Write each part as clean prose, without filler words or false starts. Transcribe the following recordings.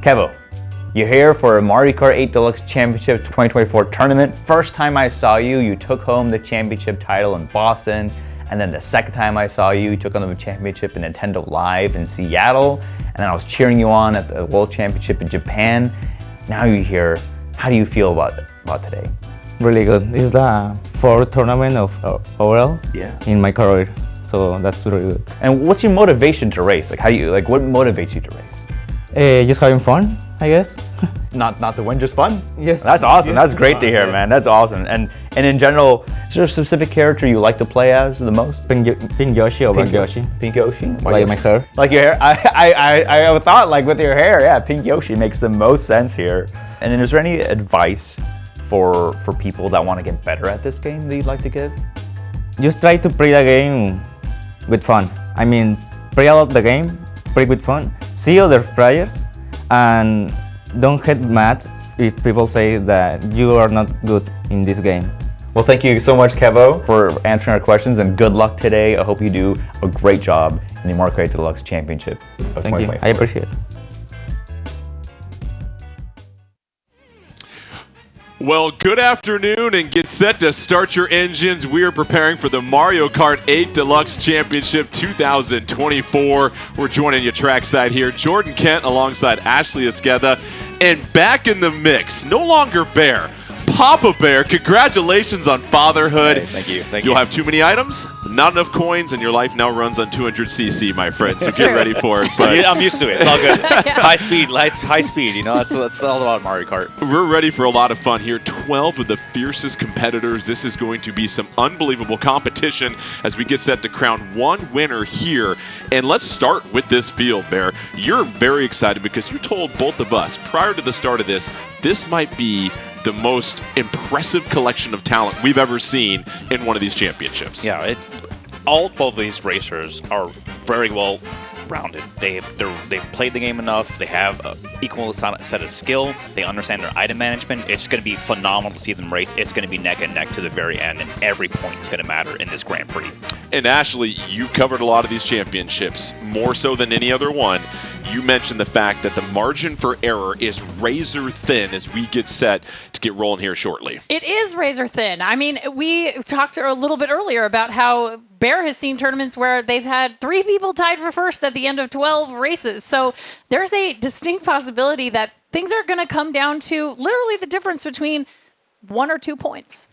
Kevo, you're here for a Mario Kart 8 Deluxe Championship 2024 tournament. First time I saw you, you took home the championship title in Boston. And then the second time I saw you, you took on the championship in Nintendo Live in Seattle. And then I was cheering you on at the World Championship in Japan. Now you're here. How do you feel about today? Really good. It's the fourth tournament of overall in my career, so that's really good. And what's your motivation to race? Like what motivates you to race? Just having fun, I guess. Not to win, just fun? Yes. That's awesome. Yes. That's great to hear, man. That's awesome. And in general, is there a specific character you like to play as the most? Pink Yoshi or Black Yoshi. Pink Yoshi? Like my hair. Like your hair? I thought like with your hair, yeah, Pink Yoshi makes the most sense here. And then is there any advice for people that want to get better at this game that you'd like to give? Just try to play the game with fun. I mean, play a lot the game, play with fun, see other players, and don't get mad if people say that you are not good in this game. Well, thank you so much, Kevo, for answering our questions, and good luck today. I hope you do a great job in the Mario Kart Deluxe Championship of Thank you. 2024. I appreciate it. Well, good afternoon and get set to start your engines. We are preparing for the Mario Kart 8 Deluxe Championship 2024. We're joining you trackside here. Jordan Kent alongside Ashley Esqueda. And back in the mix, no longer Bear, Papa Bear. Congratulations on fatherhood. Hey, thank you. You'll have too many items, not enough coins, and your life now runs on 200cc, my friend. So get ready for it. But I'm used to it. It's all good. High speed. You know, that's all about Mario Kart. We're ready for a lot of fun here. 12 of the fiercest competitors. This is going to be some unbelievable competition as we get set to crown one winner here. And let's start with this field, Bear. You're very excited because you told both of us prior to the start of this might be the most impressive collection of talent we've ever seen in one of these championships. Yeah, all 12 of these racers are very well rounded. They've played the game enough. They have an equal set of skill. They understand their item management. It's going to be phenomenal to see them race. It's going to be neck and neck to the very end, and every point is going to matter in this Grand Prix. And Ashley, you covered a lot of these championships, more so than any other one. You mentioned the fact that the margin for error is razor thin as we get set to get rolling here shortly. It is razor thin. I mean, we talked a little bit earlier about how Bear has seen tournaments where they've had 3 people tied for first at the end of 12 races. So there's a distinct possibility that things are going to come down to literally the difference between 1 or 2 points.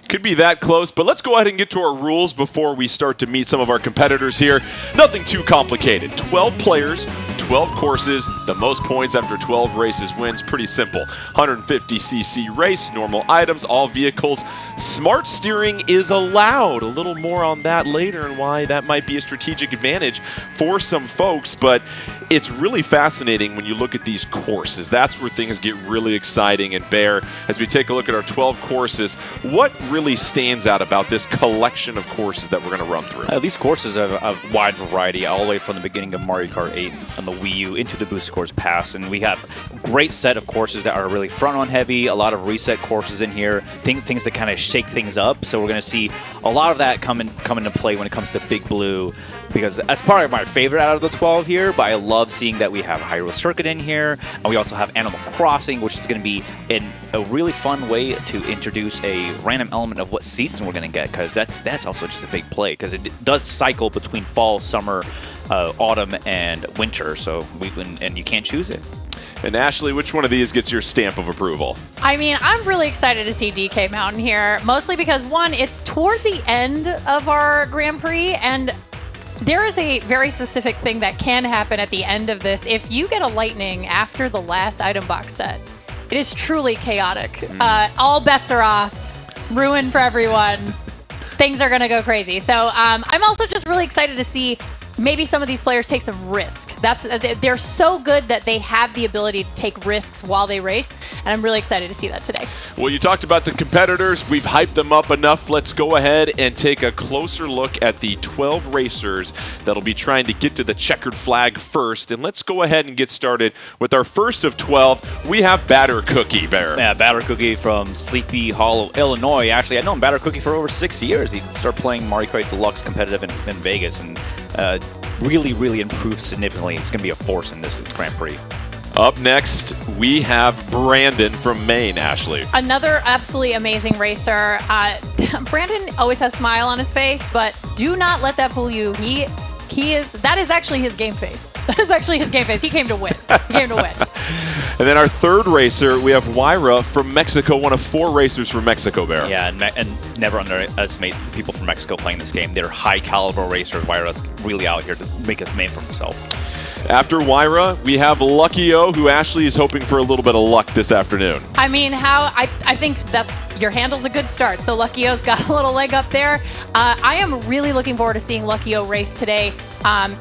Could be that close, but let's go ahead and get to our rules before we start to meet some of our competitors here. Nothing too complicated. 12 players, 12 courses, the most points after 12 races wins. Pretty simple. 150cc race, normal items, all vehicles. Smart steering is allowed. A little more on that later and why that might be a strategic advantage for some folks, but it's really fascinating when you look at these courses. That's where things get really exciting. And Bear, as we take a look at our 12 courses, what really stands out about this collection of courses that we're going to run through? These courses have a wide variety, all the way from the beginning of Mario Kart 8 on the Wii U into the Booster Course Pass. And we have a great set of courses that are really front-on heavy, a lot of reset courses in here, things that kind of shake things up. So we're going to see a lot of that come into play when it comes to Big Blue, because that's probably my favorite out of the 12 here, but I love seeing that we have Hyrule Circuit in here, and we also have Animal Crossing, which is going to be a really fun way to introduce a random element of what season we're going to get, because that's also just a big play, because it does cycle between fall, summer, autumn, and winter, so and you can't choose it. And Ashley, which one of these gets your stamp of approval? I mean, I'm really excited to see DK Mountain here, mostly because, one, it's toward the end of our Grand Prix, and there is a very specific thing that can happen at the end of this. If you get a lightning after the last item box set, it is truly chaotic. All bets are off, ruin for everyone. Things are going to go crazy. So I'm also just really excited to see maybe some of these players take some risk. They're so good that they have the ability to take risks while they race, and I'm really excited to see that today. Well, you talked about the competitors. We've hyped them up enough. Let's go ahead and take a closer look at the 12 racers that'll be trying to get to the checkered flag first. And let's go ahead and get started with our first of 12. We have Batter Cookie, Bear. Yeah, Batter Cookie from Sleepy Hollow, Illinois. Actually, I've known Batter Cookie for over 6 years. He started playing Mario Kart Deluxe competitive in Vegas, and really improved significantly. It's going to be a force in this Grand Prix. Up next, we have Brandon from Maine, Ashley. Another absolutely amazing racer. Brandon always has a smile on his face, but do not let that fool you. That is actually his game face. That is actually his game face. He came to win. He came to win. And then our third racer, we have Wyra from Mexico, one of 4 racers from Mexico, Bear. Yeah, and never underestimate people from Mexico playing this game. They're high caliber racers. Wyra's really out here to make a name for themselves. After Wyra, we have Lucky O, who Ashley is hoping for a little bit of luck this afternoon. I mean, I think your handle's a good start. So Lucky O's got a little leg up there. I am really looking forward to seeing Lucky O race today.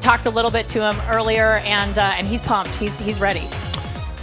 Talked a little bit to him earlier, and he's pumped. He's ready.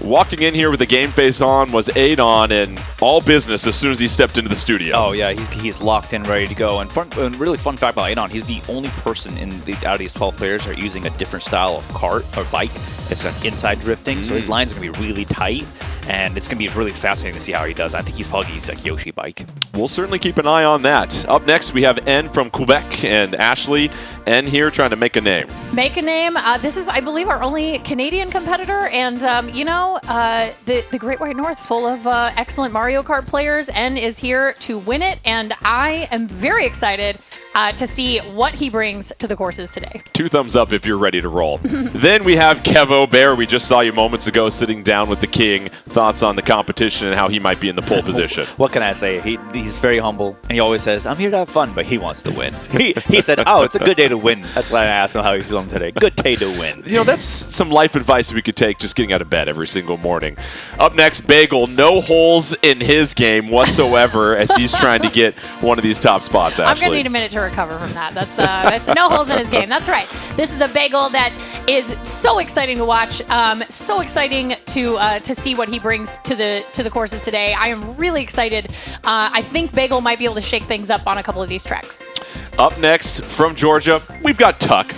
Walking in here with the game face on was Adon, and all business as soon as he stepped into the studio. Oh yeah, he's locked in, ready to go. And really fun fact about Adon, he's the only person out of these 12 players that are using a different style of kart or bike. It's an inside drifting, so his lines are going to be really tight, and it's going to be really fascinating to see how he does. I think he's probably going to use like Yoshi bike. We'll certainly keep an eye on that. Up next, we have N from Quebec, and Ashley, N here trying to make a name. Make a name. This is, I believe, our only Canadian competitor, and the Great White North, full of excellent Mario Kart players. N is here to win it, and I am very excited to see what he brings to the courses today. 2 thumbs up if you're ready to roll. Then we have Kevo Bear. We just saw you moments ago sitting down with the king. Thoughts on the competition and how he might be in the pole position? What can I say? He's very humble, and he always says, "I'm here to have fun," but he wants to win. He said, "Oh, it's a good day to win." That's why I asked him how he's feeling today. Good day to win. You know, that's some life advice we could take just getting out of bed every single morning. Up next, Bagel. No holes in his game whatsoever as he's trying to get one of these top spots, Ashley. I'm going to need a minute to recover from that. That's no holes in his game. That's right. This is a Bagel that is so exciting to watch. So exciting to see what he brings to the courses today. I am really excited. I think Bagel might be able to shake things up on a couple of these tracks. Up next, from Georgia, we've got Tuck.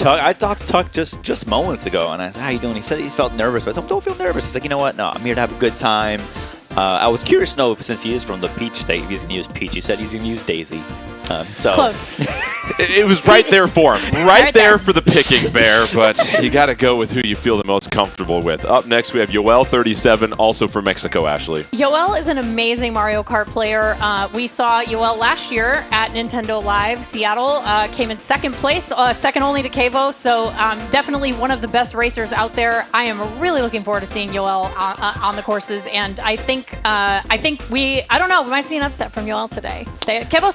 I talked to Tuck just moments ago, and I said, "How you doing?" He said he felt nervous, but I told him, "Don't feel nervous." He's like, "You know what? No, I'm here to have a good time." I was curious to know if, since he is from the Peach State, if he's going to use Peach. He said he's going to use Daisy. Close. It was right there for him. Right there for the picking, Bear, but you got to go with who you feel the most comfortable with. Up next, we have Yoel 37, also from Mexico, Ashley. Yoel is an amazing Mario Kart player. We saw Yoel last year at Nintendo Live Seattle. Came in second place, second only to Kevo, so definitely one of the best racers out there. I am really looking forward to seeing Yoel on the courses, and I think we might see an upset from Yoel today. Kevo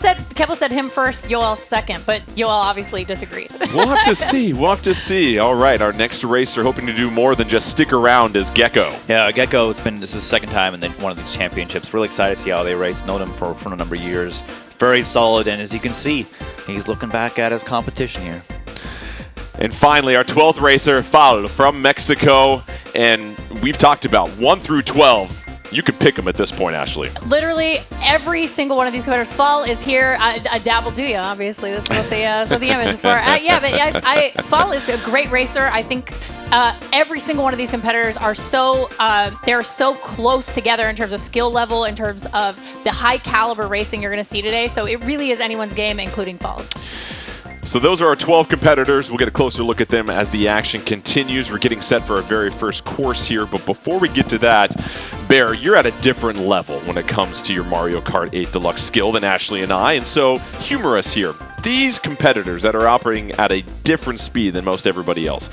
said him first, Yoel second, but Yoel obviously disagreed. We'll have to see. We'll have to see. All right, our next racer hoping to do more than just stick around is Gecko. Yeah, Gecko, this is his second time in one of these championships. Really excited to see how they race. Known him for a number of years. Very solid, and as you can see, he's looking back at his competition here. And finally, our 12th racer, Fal from Mexico. And we've talked about 1 through 12. You could pick them at this point, Ashley. Literally every single one of these competitors. Fall is here. A dabble do ya, obviously. This is what the image is for. Fall is a great racer. I think every single one of these competitors are they're so close together in terms of skill level, in terms of the high caliber racing you're going to see today. So it really is anyone's game, including Fall's. So those are our 12 competitors. We'll get a closer look at them as the action continues. We're getting set for our very first course here. But before we get to that, Bear, you're at a different level when it comes to your Mario Kart 8 Deluxe skill than Ashley and I. And so humor us here. These competitors that are operating at a different speed than most everybody else,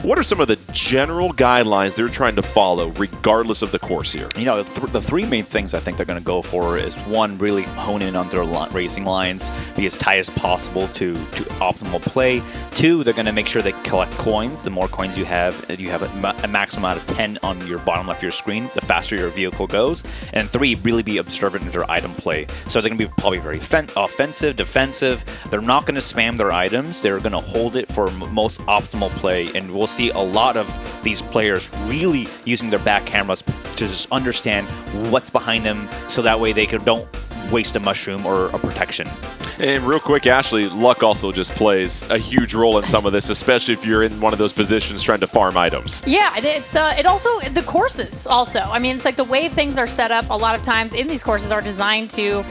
what are some of the general guidelines they're trying to follow regardless of the course here? You know, the 3 main things I think they're going to go for is, 1, really hone in on their racing lines, be as tight as possible to optimal play. 2, they're going to make sure they collect coins. The more coins you have a maximum out of 10 on your bottom left of your screen, the faster your vehicle goes. And 3, really be observant of their item play. So they're going to be probably very offensive, defensive. They're not going to spam their items. They're going to hold it for most optimal play, and we'll see a lot of these players really using their back cameras to just understand what's behind them, so that way they don't waste a mushroom or a protection. And real quick, Ashley, luck also just plays a huge role in some of this, especially if you're in one of those positions trying to farm items. Yeah, it also, the courses also. I mean, it's like the way things are set up a lot of times in these courses are designed to,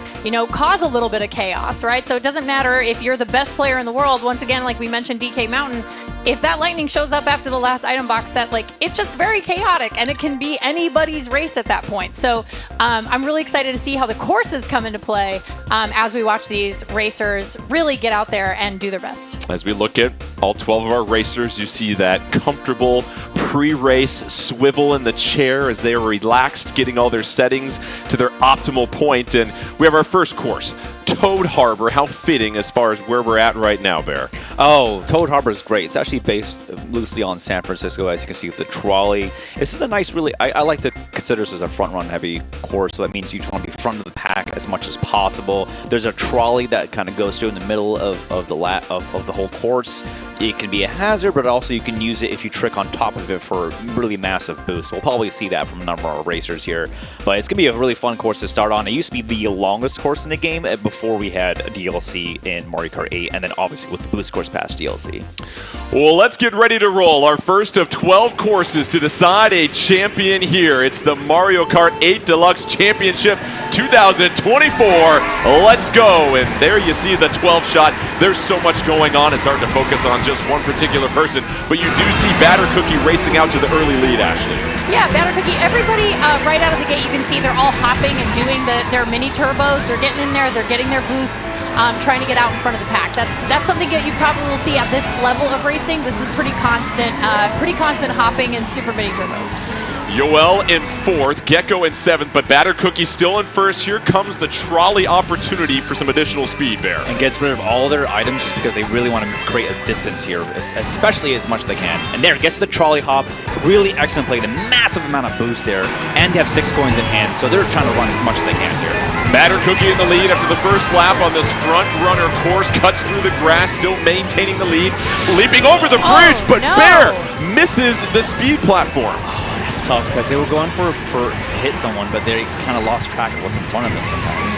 cause a little bit of chaos, right? So it doesn't matter if you're the best player in the world. Once again, like we mentioned, DK Mountain, if that lightning shows up after the last item box set, like it's just very chaotic and it can be anybody's race at that point. So I'm really excited to see how the courses come into play as we watch these racers really get out there and do their best. As we look at all 12 of our racers, you see that comfortable pre-race swivel in the chair as they are relaxed, getting all their settings to their optimal point. And we have our first course, Toad Harbor. How fitting as far as where we're at right now, Bear. Oh, Toad Harbor is great. It's actually based loosely on San Francisco, as you can see with the trolley. This is a nice, really, I like to consider this as a front-run heavy course, so that means you want to be front of the pack as much as possible. There's a trolley that kind of goes through in the middle of the whole course. It can be a hazard, but also you can use it if you trick on top of it for really massive boosts. We'll probably see that from a number of our racers here, but it's going to be a really fun course to start on. It used to be the longest course in the game before we had a DLC in Mario Kart 8, and then obviously with the Boost Course Pass DLC. Well, let's get ready to roll. Our first of 12 courses to decide a champion here. It's the Mario Kart 8 Deluxe Championship 2024. Let's go. And there you see the 12 shot. There's so much going on. It's hard to focus on just one particular person, but you do see Batter Cookie racing out to the early lead, Ashley. Yeah, Batter Cookie, everybody right out of the gate, you can see they're all hopping and doing their mini turbos. They're getting in there, they're getting their boosts, trying to get out in front of the pack. That's something that you probably will see at this level of racing. This is pretty constant hopping and super mini turbos. Yoel in 4th, Gecko in 7th, but Batter Cookie still in 1st. Here comes the trolley opportunity for some additional speed, Bear. And gets rid of all their items just because they really want to create a distance here, especially as much as they can. And there, gets the trolley hop. Really excellent play. The massive amount of boost there. And they have 6 coins in hand, so they're trying to run as much as they can here. Batter Cookie in the lead after the first lap on this front runner course. Cuts through the grass, still maintaining the lead. Leaping over the bridge, but no. Bear misses the speed platform. That's tough because they were going for hit someone, but they kind of lost track of what's in front of them sometimes.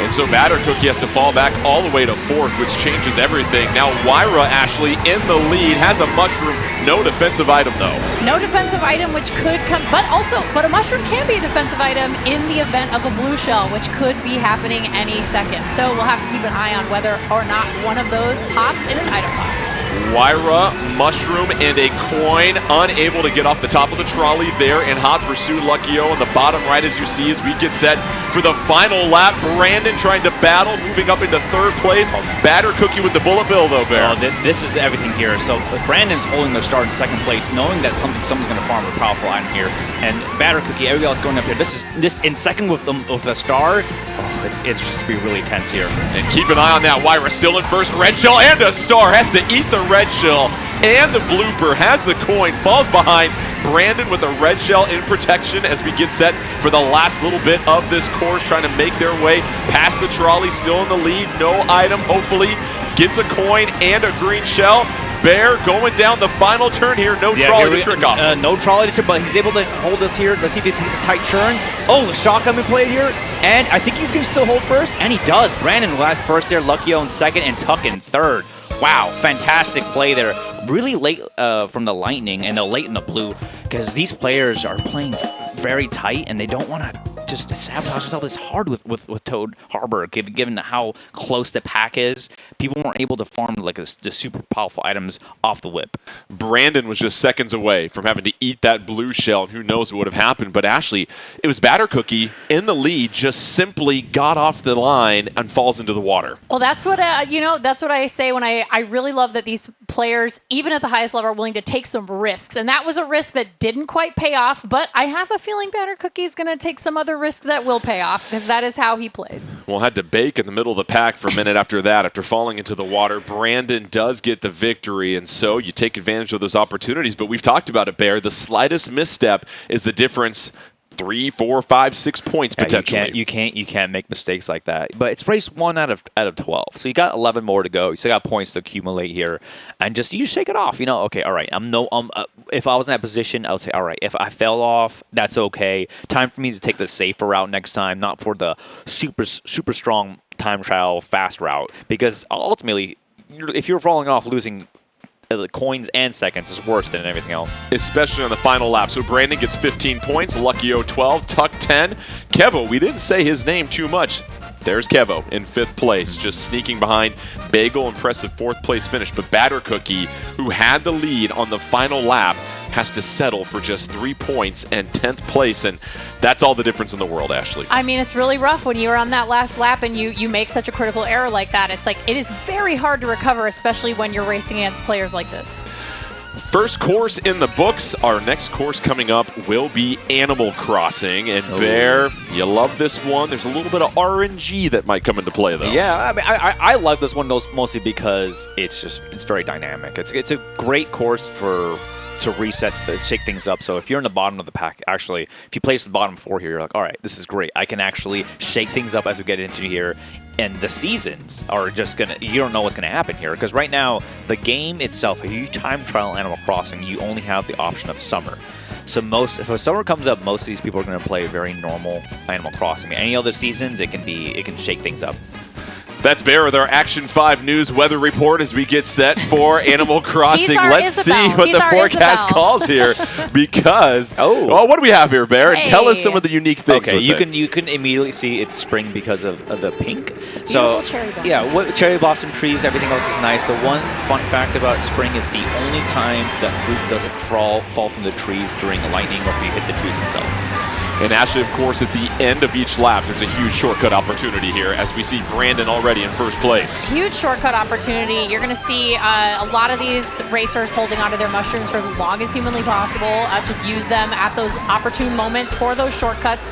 And so Batter Cookie has to fall back all the way to 4th, which changes everything. Now Wyra, Ashley, in the lead, has a mushroom. No defensive item, though. No defensive item, which could come, but a mushroom can be a defensive item in the event of a blue shell, which could be happening any second. So we'll have to keep an eye on whether or not one of those pops in an item box. Wyra, mushroom, and a coin, unable to get off the top of the trolley there in hot pursuit. Lucky O on the bottom right, as you see, as we get set for the final lap. Brandon trying to battle, moving up into 3rd place. Batter Cookie with the bullet bill, though, Bear. This is everything here. So Brandon's holding their start in 2nd place, knowing that someone's going to farm a powerful item here. And Batter Cookie, everybody else going up here. This in 2nd with the star. It's just be really tense here. And keep an eye on that. Wyra still in 1st. Red shell and a star. Has to eat the red shell and the blooper. Has the coin. Falls behind. Brandon with a red shell in protection as we get set for the last little bit of this course, trying to make their way past the trolley. Still in the lead. No item. Hopefully gets a coin and a green shell. Bear going down the final turn here. No trolley to trick off. No trolley to trick, but he's able to hold us here. Let's see if he takes a tight turn. Oh, the shotgun in play here. And I think he's going to still hold 1st. And he does. Brandon last 1st there. Lucky in 2nd and Tuck in 3rd. Wow, fantastic play there. Really late from the lightning and late in the blue, because these players are playing very tight and they don't want to just sabotage themselves. It's hard with Toad Harbor, given how close the pack is. People weren't able to farm like the super powerful items off the whip. Brandon was just seconds away from having to eat that blue shell, and who knows what would have happened. But Ashley, it was Batter Cookie in the lead, just simply got off the line and falls into the water. Well, that's what that's what I say when I really love that these players, even at the highest level, are willing to take some risks. And that was a risk that didn't quite pay off, but I have a feeling Batter Cookie is going to take some other risks that will pay off, because that is how he plays. Well, had to bake in the middle of the pack for a minute after that, after falling into the water. Brandon does get the victory, and so you take advantage of those opportunities. But we've talked about it, Bear. The slightest misstep is the difference. 3, 4, 5, 6 points potentially. You can't make mistakes like that. But it's race 1 out of 12, so you got 11 more to go. You still got points to accumulate here, and you shake it off. Okay, all right. If I was in that position, I would say, all right. If I fell off, that's okay. Time for me to take the safer route next time, not for the super strong time trial fast route, because ultimately, if you're falling off, losing the coins and seconds is worse than everything else. Especially on the final lap. So Brandon gets 15 points, Lucky 12, Tuck 10. Kevo, we didn't say his name too much. There's Kevo in 5th place, just sneaking behind Bagel. Impressive 4th place finish. But Batter Cookie, who had the lead on the final lap, has to settle for just 3 points and 10th place. And that's all the difference in the world, Ashley. I mean, it's really rough when you're on that last lap and you make such a critical error like that. It's like, it is very hard to recover, especially when you're racing against players like this. First course in the books. Our next course coming up will be Animal Crossing. And Bear, you love this one. There's a little bit of RNG that might come into play, though. Yeah, I mean, I love this one mostly because it's very dynamic. It's a great course to reset, shake things up. So if you're in the bottom of the pack, actually, if you place the bottom 4 here, you're like, all right, this is great. I can actually shake things up as we get into here. And the seasons are just you don't know what's gonna happen here, because right now the game itself, if you time trial Animal Crossing, you only have the option of summer. So if a summer comes up, most of these people are gonna play very normal Animal Crossing. I mean, any other seasons, it can shake things up. That's Bear with our Action 5 News weather report as we get set for Animal Crossing. Let's Isabel. see what He's the our forecast Isabel. calls here, because what do we have here, Bear? And tell us some of the unique things. Okay, with you can immediately see it's spring because of the pink. Beautiful cherry blossom. Yeah, cherry blossom trees. Everything else is nice. The one fun fact about spring is the only time that fruit doesn't fall from the trees during lightning or if you hit the trees itself. And Ashley, of course, at the end of each lap, there's a huge shortcut opportunity here as we see Brandon already in 1st place. Huge shortcut opportunity. You're going to see a lot of these racers holding onto their mushrooms for as long as humanly possible to use them at those opportune moments for those shortcuts.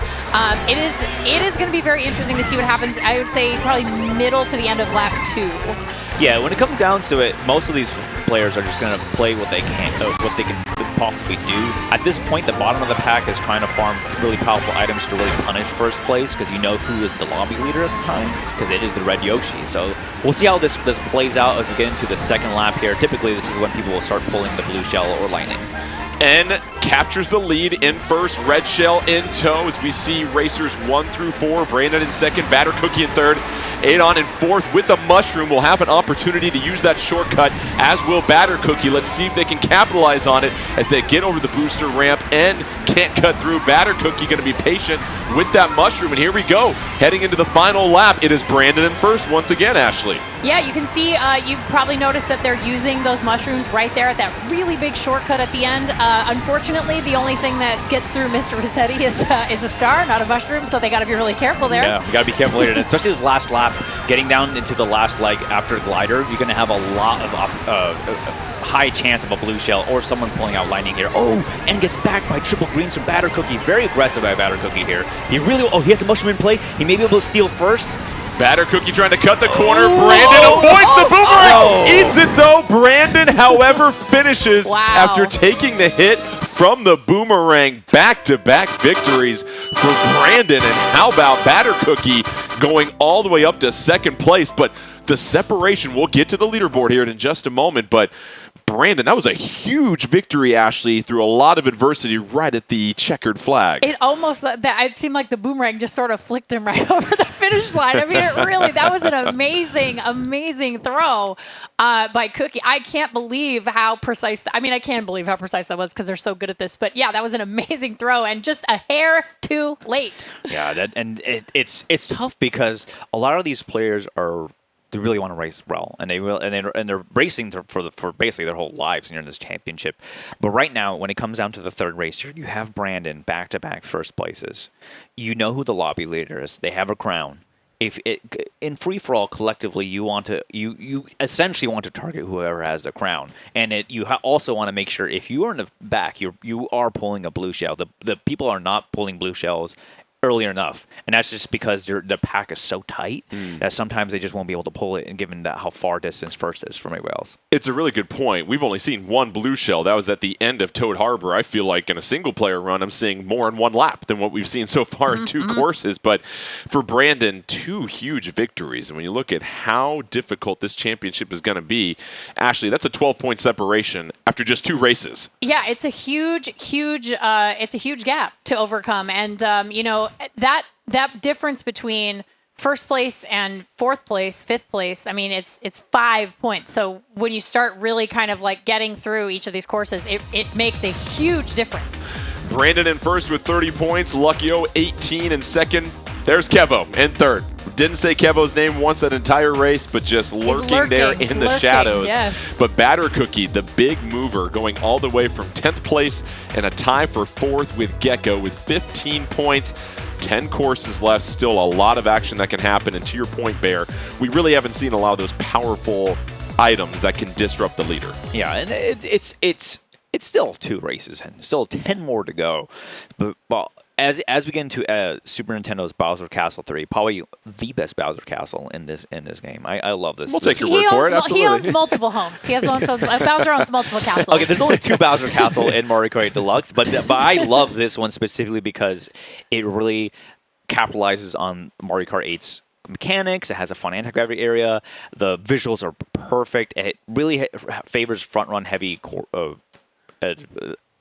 It is going to be very interesting to see what happens. I would say probably middle to the end of lap 2. Yeah, when it comes down to it, most of these players are just going to play what they can possibly do. At this point, the bottom of the pack is trying to farm really powerful items to really punish 1st place, because you know who is the lobby leader at the time, because it is the red Yoshi. So we'll see how this plays out as we get into the 2nd lap here. Typically, this is when people will start pulling the blue shell or lightning. N captures the lead in 1st, Red Shell in tow as we see racers 1 through 4. Brandon in 2nd, Batter Cookie in 3rd, Adon in 4th with the mushroom. Will have an opportunity to use that shortcut, as will Batter Cookie. Let's see if they can capitalize on it as they get over the booster ramp and can't cut through. Batter Cookie going to be patient with that mushroom, and here we go. Heading into the final lap, it is Brandon in 1st once again, Ashley. Yeah, you can see, you probably noticed that they're using those mushrooms right there at that really big shortcut at the end. Unfortunately, the only thing that gets through Mr. Rossetti is a star, not a mushroom, so they got to be really careful there. Yeah, you got to be careful later, and especially this last lap, getting down into the last leg after glider, you're going to have a lot of high chance of a blue shell or someone pulling out lightning here. Oh, and gets backed by triple greens from Batter Cookie. Very aggressive by Batter Cookie here. He has a mushroom in play. He may be able to steal first. Batter Cookie trying to cut the corner. Brandon avoids the boomerang. Eats it though. Brandon, however, finishes after taking the hit from the boomerang. Back-to-back victories for Brandon. And how about Batter Cookie going all the way up to 2nd place? But the separation, we'll get to the leaderboard here in just a moment, but Brandon, that was a huge victory, Ashley, through a lot of adversity right at the checkered flag. It seemed like the boomerang just sort of flicked him right over the finish line. I mean, that was an amazing throw by Cookie. I can't believe how precise, I can believe how precise that was because they're so good at this. But yeah, that was an amazing throw and just a hair too late. Yeah, it's tough because a lot of these players they really want to race well, and they're racing for basically their whole lives here in this championship. But right now, when it comes down to the 3rd race here, you have Brandon back-to-back 1st places. You know who the lobby leader is. They have a crown. In free-for-all, collectively, you essentially want to target whoever has the crown, and you also want to make sure if you are in the back, you are pulling a blue shell. The people are not pulling blue shells early enough, and that's just because the pack is so tight that sometimes they just won't be able to pull it, and given that how far distance 1st is from everybody else. It's a really good point. We've only seen one blue shell. That was at the end of Toad Harbor. I feel like in a single-player run, I'm seeing more in one lap than what we've seen so far in 2 courses. But for Brandon, 2 huge victories. And when you look at how difficult this championship is going to be, Ashley, that's a 12-point separation after just 2 races. Yeah, it's a huge gap to overcome. And, that difference between first place and fourth place, fifth place, I mean, it's 5 points. So when you start really kind of like getting through each of these courses, it makes a huge difference. Brandon in first with 30 points. Luckyo 18 in second. There's Kevo in third. Didn't say Kevo's name once that entire race, but just lurking there in the shadows. Yes. But Batter Cookie, the big mover, going all the way from 10th place and a tie for fourth with Gecko with 15 points. 10 courses left, still a lot of action that can happen. And to your point, Bear, we really haven't seen a lot of those powerful items that can disrupt the leader. Yeah, and it's still 2 races and still 10 more to go. But as we get into Super Nintendo's Bowser Castle 3, probably the best Bowser Castle in this game. I love this. We'll take your word for it. Absolutely. He owns multiple homes. Bowser owns multiple castles. Okay, there's only 2 Bowser Castle in Mario Kart 8 Deluxe, but I love this one specifically because it really capitalizes on Mario Kart 8's mechanics. It has a fun anti-gravity area. The visuals are perfect. It really favors front-run heavy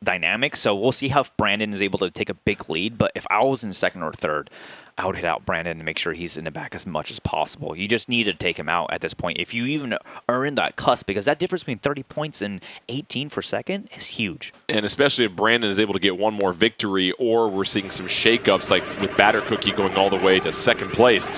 dynamic, so we'll see how Brandon is able to take a big lead. But if I was in second or third, I would hit out Brandon and make sure he's in the back as much as possible. You just need to take him out at this point. If you even are in that cusp, because that difference between 30 points and 18 for second is huge. And especially if Brandon is able to get one more victory, or we're seeing some shakeups like with Batter Cookie going all the way to second place,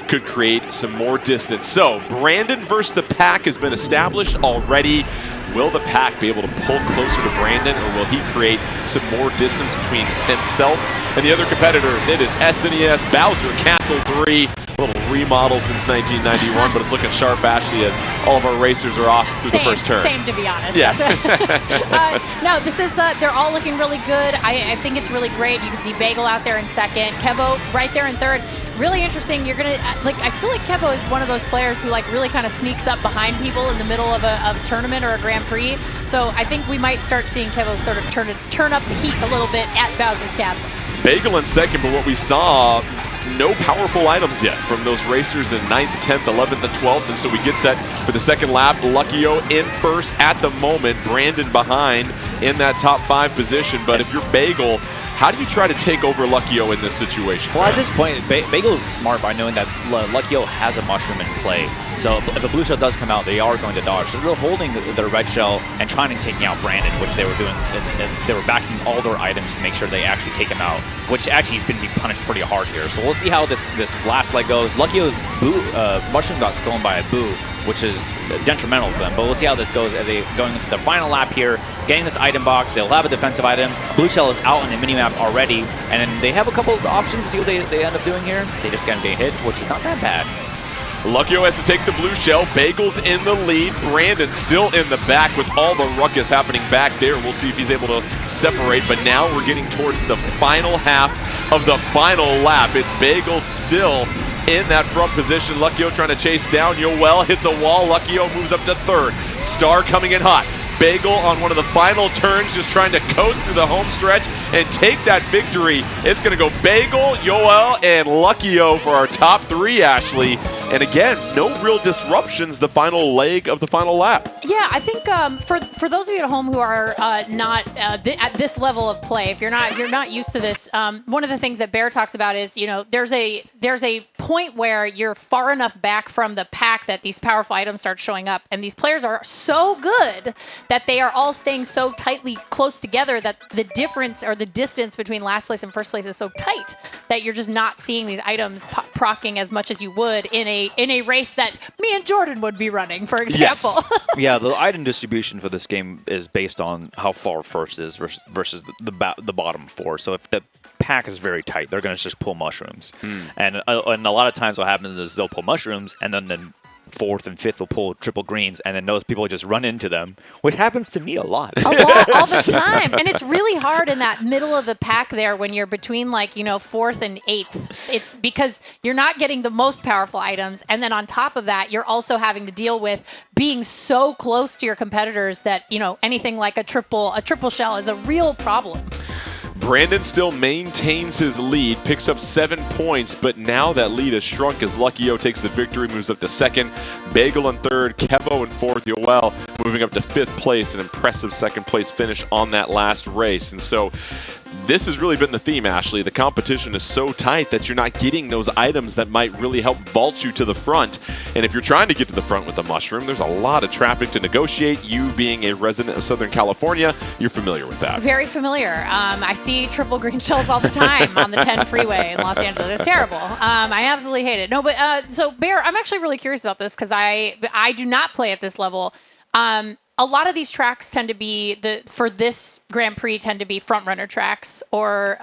could create some more distance. So Brandon versus the pack has been established already. Will the pack be able to pull closer to Brandon, or will he create some more distance between himself and the other competitors? It is SNES Bowser Castle 3. A little remodel since 1991, but it's looking sharp, Ashley, as all of our racers are off through the first turn. Same, to be honest. Yeah. No, this is, they're all looking really good. I think it's really great. You can see Bagel out there in second. Kevo right there in third. Really interesting. You're gonna I feel like Kevo is one of those players who really kind of sneaks up behind people in the middle of a tournament or a Grand Prix. So I think we might start seeing Kevo sort of turn up the heat a little bit at Bowser's Castle. Bagel in second, but what we saw, no powerful items yet from those racers in 9th, 10th, 11th, and 12th. And so we get set for the second lap. Luckyo in first at the moment. Brandon behind in that top 5 position. But if you're Bagel, how do you try to take over Luckyo in this situation? Well, at this point, Bagel is smart by knowing that Luckyo has a mushroom in play. So if a blue shell does come out, they are going to dodge. So they're holding their red shell and trying to take out Brandon, which they were doing. And they were backing all their items to make sure they actually take him out, which actually he's going to be punished pretty hard here. So we'll see how this last leg goes. Luckyo's mushroom got stolen by a boo, which is detrimental to them. But we'll see how this goes as they going into the final lap here, getting this item box. They'll have a defensive item. Blue shell is out on the minimap already, and then they have a couple of options to see what they end up doing here. They just get hit, which is not that bad. Luckyo has to take the blue shell. Bagel's in the lead. Brandon still in the back with all the ruckus happening back there. We'll see if he's able to separate. But now we're getting towards the final half of the final lap. It's Bagel still in that front position. Luckyo trying to chase down. Yoel hits a wall. Luckyo moves up to third. Star coming in hot. Bagel on one of the final turns, just trying to coast through the home stretch and take that victory. It's going to go Bagel, Yoel, and Luckyo for our top 3, Ashley. And again, no real disruptions the final leg of the final lap. Yeah, I think for those of you at home who are not at this level of play, if you're not used to this, one of the things that Bear talks about is, there's a point where you're far enough back from the pack that these powerful items start showing up, and these players are so good that they are all staying so tightly close together that the difference or the distance between last place and first place is so tight that you're just not seeing these items procking as much as you would in a race that me and Jordan would be running, for example. Yes. Yeah, the item distribution for this game is based on how far first is versus the bottom 4. So if the pack is very tight, they're going to just pull mushrooms. And a lot of times what happens is they'll pull mushrooms, and then the 4th and 5th will pull triple greens, and then those people just run into them, which happens to me a lot. All the time. And it's really hard in that middle of the pack there when you're between 4th and 8th. It's because you're not getting the most powerful items, and then on top of that, you're also having to deal with being so close to your competitors that, anything like a triple shell is a real problem. Brandon still maintains his lead, picks up 7 points, but now that lead has shrunk as Luckyo takes the victory, moves up to second. Bagel in third, Kevo in fourth, Yoel moving up to 5th place, an impressive second place finish on that last race. And so this has really been the theme, Ashley. The competition is so tight that you're not getting those items that might really help vault you to the front. And if you're trying to get to the front with the mushroom, there's a lot of traffic to negotiate. You being a resident of Southern California, you're familiar with that. Very familiar. I see triple green shells all the time on the 10 freeway in Los Angeles. It's terrible. I absolutely hate it. No, but so Bear, I'm actually really curious about this because I do not play at this level. A lot of these tracks tend to be for this Grand Prix tend to be front runner tracks, or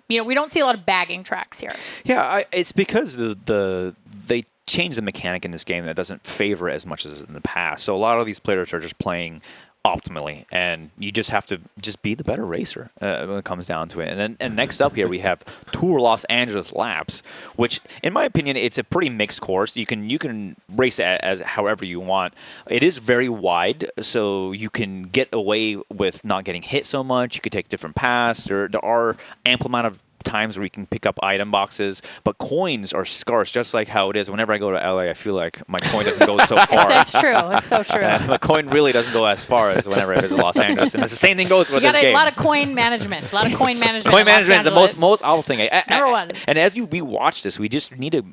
we don't see a lot of bagging tracks here. Yeah, it's because they changed the mechanic in this game that doesn't favor it as much as in the past. So a lot of these players are just playing optimally, and you just have to just be the better racer when it comes down to it. And next up here we have Tour Los Angeles Laps, which in my opinion it's a pretty mixed course. You can race it as however you want. It is very wide, so you can get away with not getting hit so much. You could take different paths. There are ample amount of times where you can pick up item boxes, but coins are scarce, just like how it is. Whenever I go to LA, I feel like my coin doesn't go so far. It's true. It's so true. My coin really doesn't go as far as whenever I visit Los Angeles. And it's the same thing goes with this game. You got a lot of coin management. A lot of coin management. Coin management is the most awful thing. Number one. And as we watch this, we just need to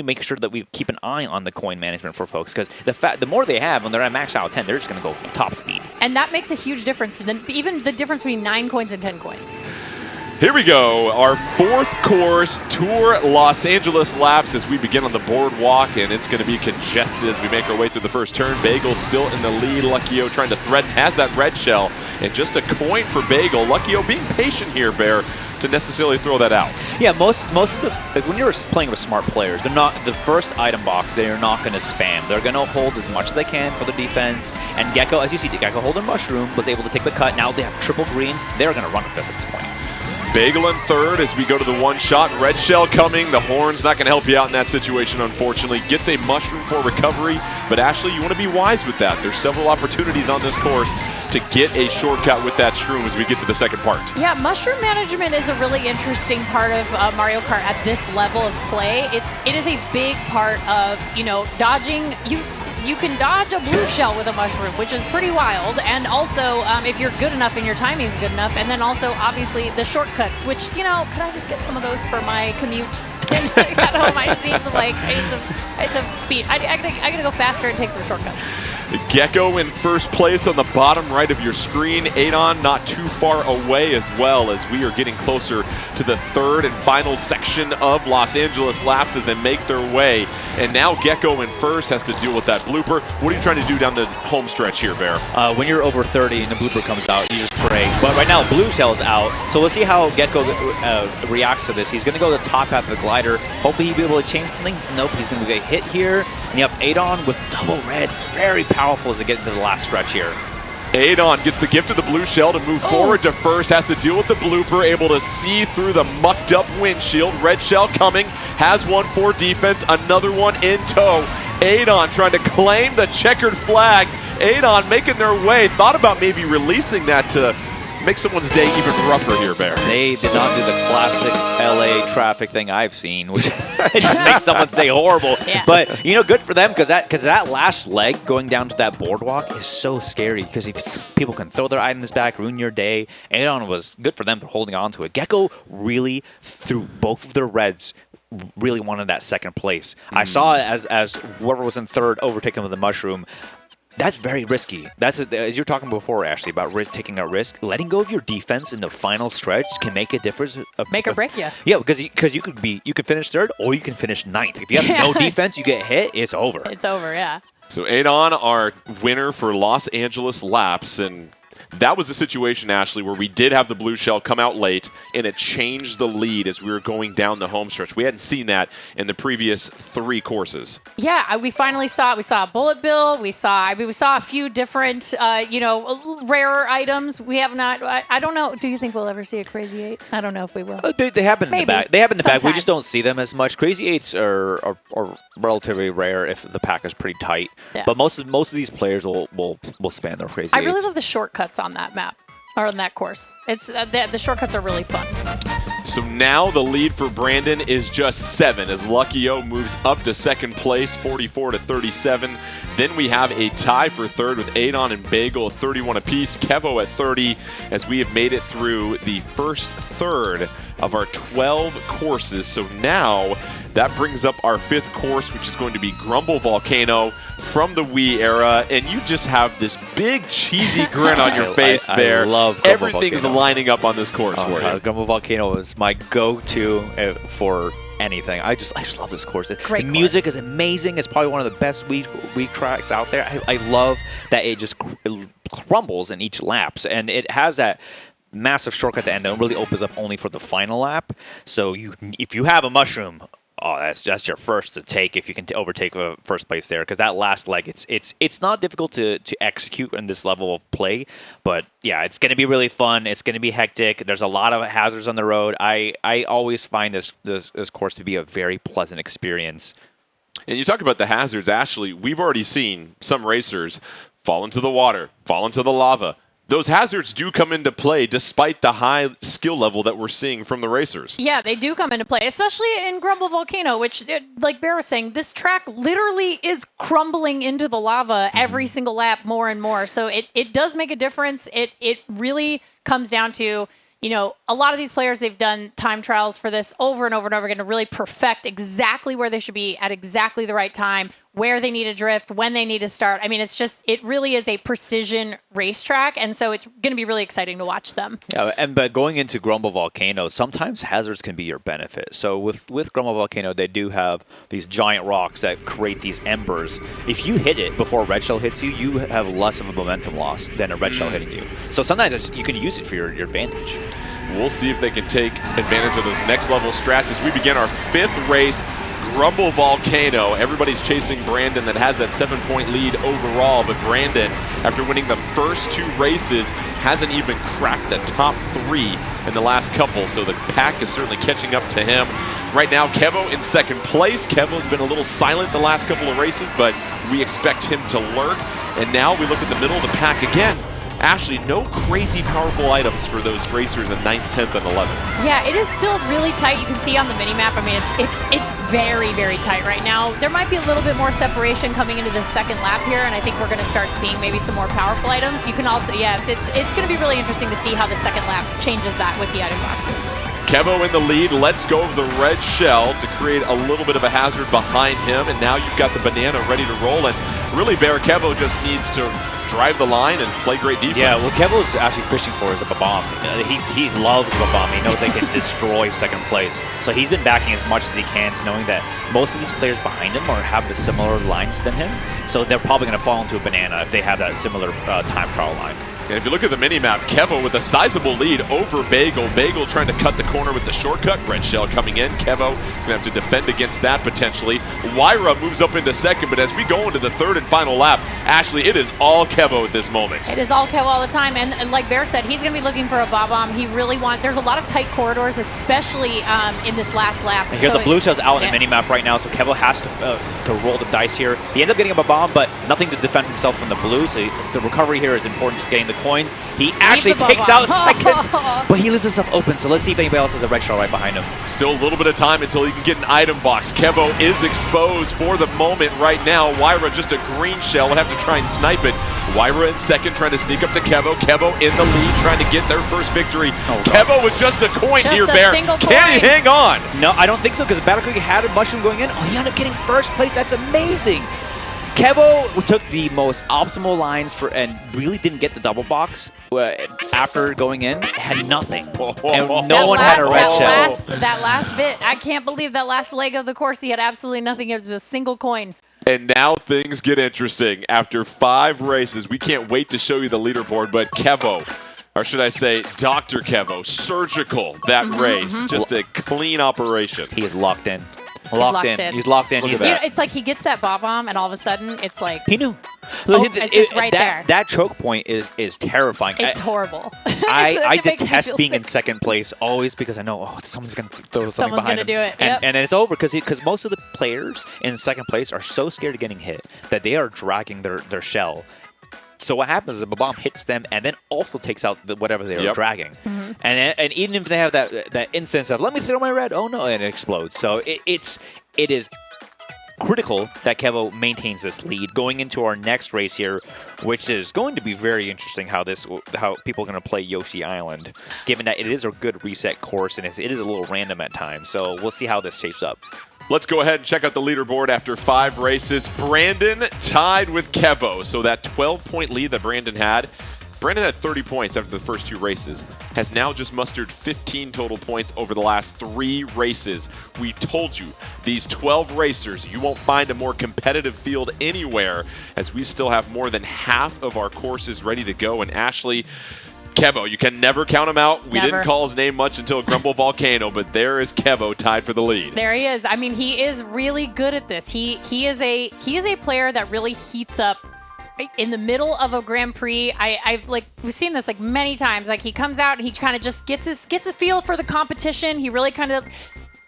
make sure that we keep an eye on the coin management for folks, because the more they have when they're at max out 10, they're just going to go top speed. And that makes a huge difference. Even the difference between 9 coins and 10 coins. Here we go, our fourth course, Tour Los Angeles Laps, as we begin on the boardwalk, and it's going to be congested as we make our way through the first turn. Bagel still in the lead. Luckyo trying to threaten, has that red shell, and just a coin for Bagel. Luckyo being patient here, Bear, to necessarily throw that out. Yeah, most of the when you're playing with smart players, they're not the first item box. They are not going to spam. They're going to hold as much as they can for the defense. And Gecko, as you see, Gecko holding mushroom was able to take the cut. Now they have triple greens. They're going to run with this at this point. Bagel in third as we go to the one shot. Red shell coming. The horn's not going to help you out in that situation, unfortunately. Gets a mushroom for recovery. But Ashley, you want to be wise with that. There's several opportunities on this course to get a shortcut with that shroom as we get to the second part. Yeah, mushroom management is a really interesting part of Mario Kart at this level of play. It is a big part of, dodging. You can dodge a blue shell with a mushroom, which is pretty wild. And also, if you're good enough and your timing is good enough. And then also, obviously, the shortcuts, which, could I just get some of those for my commute? At home, I just need some speed. I gotta go faster and take some shortcuts. Gecko in first place on the bottom right of your screen. Adon not too far away as well, as we are getting closer to the third and final section of Los Angeles Laps as they make their way. And now Gecko in first has to deal with that blooper. What are you trying to do down the home stretch here, Bear? When you're over 30 and the blooper comes out, you just pray. But right now, blue shell's out. So we'll see how Gecko reacts to this. He's going to go to the top half of the glider. Hopefully he'll be able to change something. Nope, he's going to get hit here. And you have Adon with double reds. Very powerful as they get into the last stretch here. Adon gets the gift of the blue shell to move forward to first, has to deal with the blooper, able to see through the mucked up windshield. Red shell coming, has one for defense, another one in tow. Adon trying to claim the checkered flag. Adon making their way, thought about maybe releasing that to make someone's day even rougher here, Bear. They did not do the classic LA traffic thing I've seen, which just makes someone's day horrible. Yeah. But, good for them, because that last leg going down to that boardwalk is so scary, because if people can throw their items back, ruin your day. Adon was good for them for holding on to it. Gecko really, through both of their reds, really wanted that second place. I saw it as whoever was in third overtaken with the mushroom. That's very risky. As you were talking before, Ashley, about taking a risk. Letting go of your defense in the final stretch can make a difference. Make or break you. Yeah, because you could finish third or you can finish ninth. If you have no defense, you get hit, it's over. It's over, yeah. So Adon, our winner for Los Angeles Laps, and that was a situation, Ashley, where we did have the blue shell come out late, and it changed the lead as we were going down the home stretch. We hadn't seen that in the previous 3 courses. Yeah, we finally saw it. We saw a bullet bill. We saw a few different, rarer items. We have not. I don't know. Do you think we'll ever see a Crazy 8? I don't know if we will. They happen in the back. They happen in the back. We just don't Sometimes. see them as much. Crazy 8s are relatively rare if the pack is pretty tight. Yeah. But most of these players will span their Crazy 8s. I really love the shortcuts on that map. on that course. It's the shortcuts are really fun. So now the lead for Brandon is just 7 as Lucky O moves up to second place, 44 to 37. Then we have a tie for third with Adon and Bagel at 31 apiece, Kevo at 30, as we have made it through the first third of our 12 courses. So now that brings up our 5th course, which is going to be Grumble Volcano from the Wii era, and you just have this big cheesy grin on your face, Bear. I love Grumble Everything's Volcano. lining up on this course for you. Grumble Volcano is my go-to for anything. I just love this course. Great the music course. is amazing. It's probably one of the best Wii tracks out there. I love that it just crumbles in each laps, and it has that massive shortcut at the end that really opens up only for the final lap. So if you have a mushroom, oh, that's your first to take if you can overtake first place there, because that last leg, it's not difficult to execute in this level of play, but yeah, it's going to be really fun. It's going to be hectic. There's a lot of hazards on the road. I always find this course to be a very pleasant experience. And you talk about the hazards, Ashley. We've already seen some racers fall into the water, fall into the lava. Those hazards do come into play despite the high skill level that we're seeing from the racers. Yeah, they do come into play, especially in Grumble Volcano, which, like Bear was saying, this track literally is crumbling into the lava every single lap more and more. So it does make a difference. It really comes down to, you know, a lot of these players, they've done time trials for this over and over and over again to really perfect exactly where they should be at exactly the right time, where they need to drift, when they need to start. I mean, it really is a precision racetrack, and so it's going to be really exciting to watch them. Yeah, but going into Grumble Volcano, sometimes hazards can be your benefit. So with Grumble Volcano, they do have these giant rocks that create these embers. If you hit it before a red shell hits you, you have less of a momentum loss than a red shell hitting you. So sometimes you can use it for your advantage. We'll see if they can take advantage of those next level strats as we begin our 5th race, Grumble Volcano. Everybody's chasing Brandon that has that 7-point lead overall, but Brandon, after winning the first 2 races, hasn't even cracked the top 3 in the last couple, so the pack is certainly catching up to him. Right now, Kevo in second place. Kevo's been a little silent the last couple of races, but we expect him to lurk. And now we look at the middle of the pack again. Ashley, no crazy powerful items for those racers in 9th, 10th, and 11th. Yeah, it is still really tight. You can see on the mini-map, I mean, it's very, very tight right now. There might be a little bit more separation coming into the second lap here, and I think we're going to start seeing maybe some more powerful items. You can also, yeah, it's going to be really interesting to see how the second lap changes that with the item boxes. Kevo in the lead, lets go of the red shell to create a little bit of a hazard behind him, and now you've got the banana ready to roll, and really, Bear, Kevo just needs to drive the line and play great defense. Yeah, what Kevo's actually fishing for is a bomb. He loves the bomb. He knows they can destroy second place. So he's been backing as much as he can, knowing that most of these players behind him have the similar lines than him. So they're probably going to fall into a banana if they have that similar time trial line. And if you look at the mini-map, Kevo with a sizable lead over Bagel. Bagel trying to cut the corner with the shortcut. Red shell coming in. Kevo is going to have to defend against that potentially. Wyra moves up into second, but as we go into the 3rd and final lap, Ashley, it is all Kevo at this moment. It is all Kevo all the time, and like Bear said, he's going to be looking for a bomb. He really there's a lot of tight corridors, especially in this last lap. And here the blue shell's out in the mini-map right now, so Kevo has to roll the dice here. He ends up getting a bomb, but nothing to defend himself from the blue, so the recovery here is important, just getting the coins. He actually takes out second, but he leaves himself open, so let's see if anybody else has a red shell right behind him. Still a little bit of time until he can get an item box. Kevo is exposed for the moment right now. Wyra just a green shell. Will have to try and snipe it. Wyra in second, trying to sneak up to Kevo. Kevo in the lead, trying to get their first victory. Kevo with just a coin just here, a Bear. single Can he coin. hang on? No, I don't think so, because Battle Creek had a mushroom going in. Oh, he ended up getting first place. That's amazing. Kevo took the most optimal lines and really didn't get the double box after going in. Had nothing. And no one had a red shell. That last bit, I can't believe that last leg of the course, he had absolutely nothing. It was just a single coin. And now things get interesting. After 5 races, we can't wait to show you the leaderboard, but Kevo, or should I say Dr. Kevo, surgical that race. Just a clean operation. He is locked in. Locked in. He's locked in. Look He's at that. It's like he gets that bomb, and all of a sudden, it's like He knew. it's just right there. That choke point is terrifying. it's horrible. I It makes me detest feel being in sick. second place always because I know someone's going to throw something Someone's behind gonna do it, And, yep. and then it's over because most of the players in second place are so scared of getting hit that they are dragging their shell So what happens is the bomb hits them and then also takes out whatever they were dragging. And even if they have that instance of, let me throw my red, oh no, and it explodes. So it is critical that Kevo maintains this lead going into our next race here, which is going to be very interesting how people are going to play Yoshi Island, given that it is a good reset course and it is a little random at times. So we'll see how this shapes up. Let's go ahead and check out the leaderboard after 5 races. Brandon tied with Kevo. So that 12-point lead that Brandon had 30 points after the first 2 races, has now just mustered 15 total points over the last 3 races. We told you, these 12 racers, you won't find a more competitive field anywhere, as we still have more than half of our courses ready to go. And Ashley, Kevo, you can never count him out. We didn't call his name much until Grumble Volcano, but there is Kevo tied for the lead. There he is. I mean, he is really good at this. He is a player that really heats up in the middle of a Grand Prix. We've seen this like many times. Like he comes out and he kind of just gets his feel for the competition. He really kind of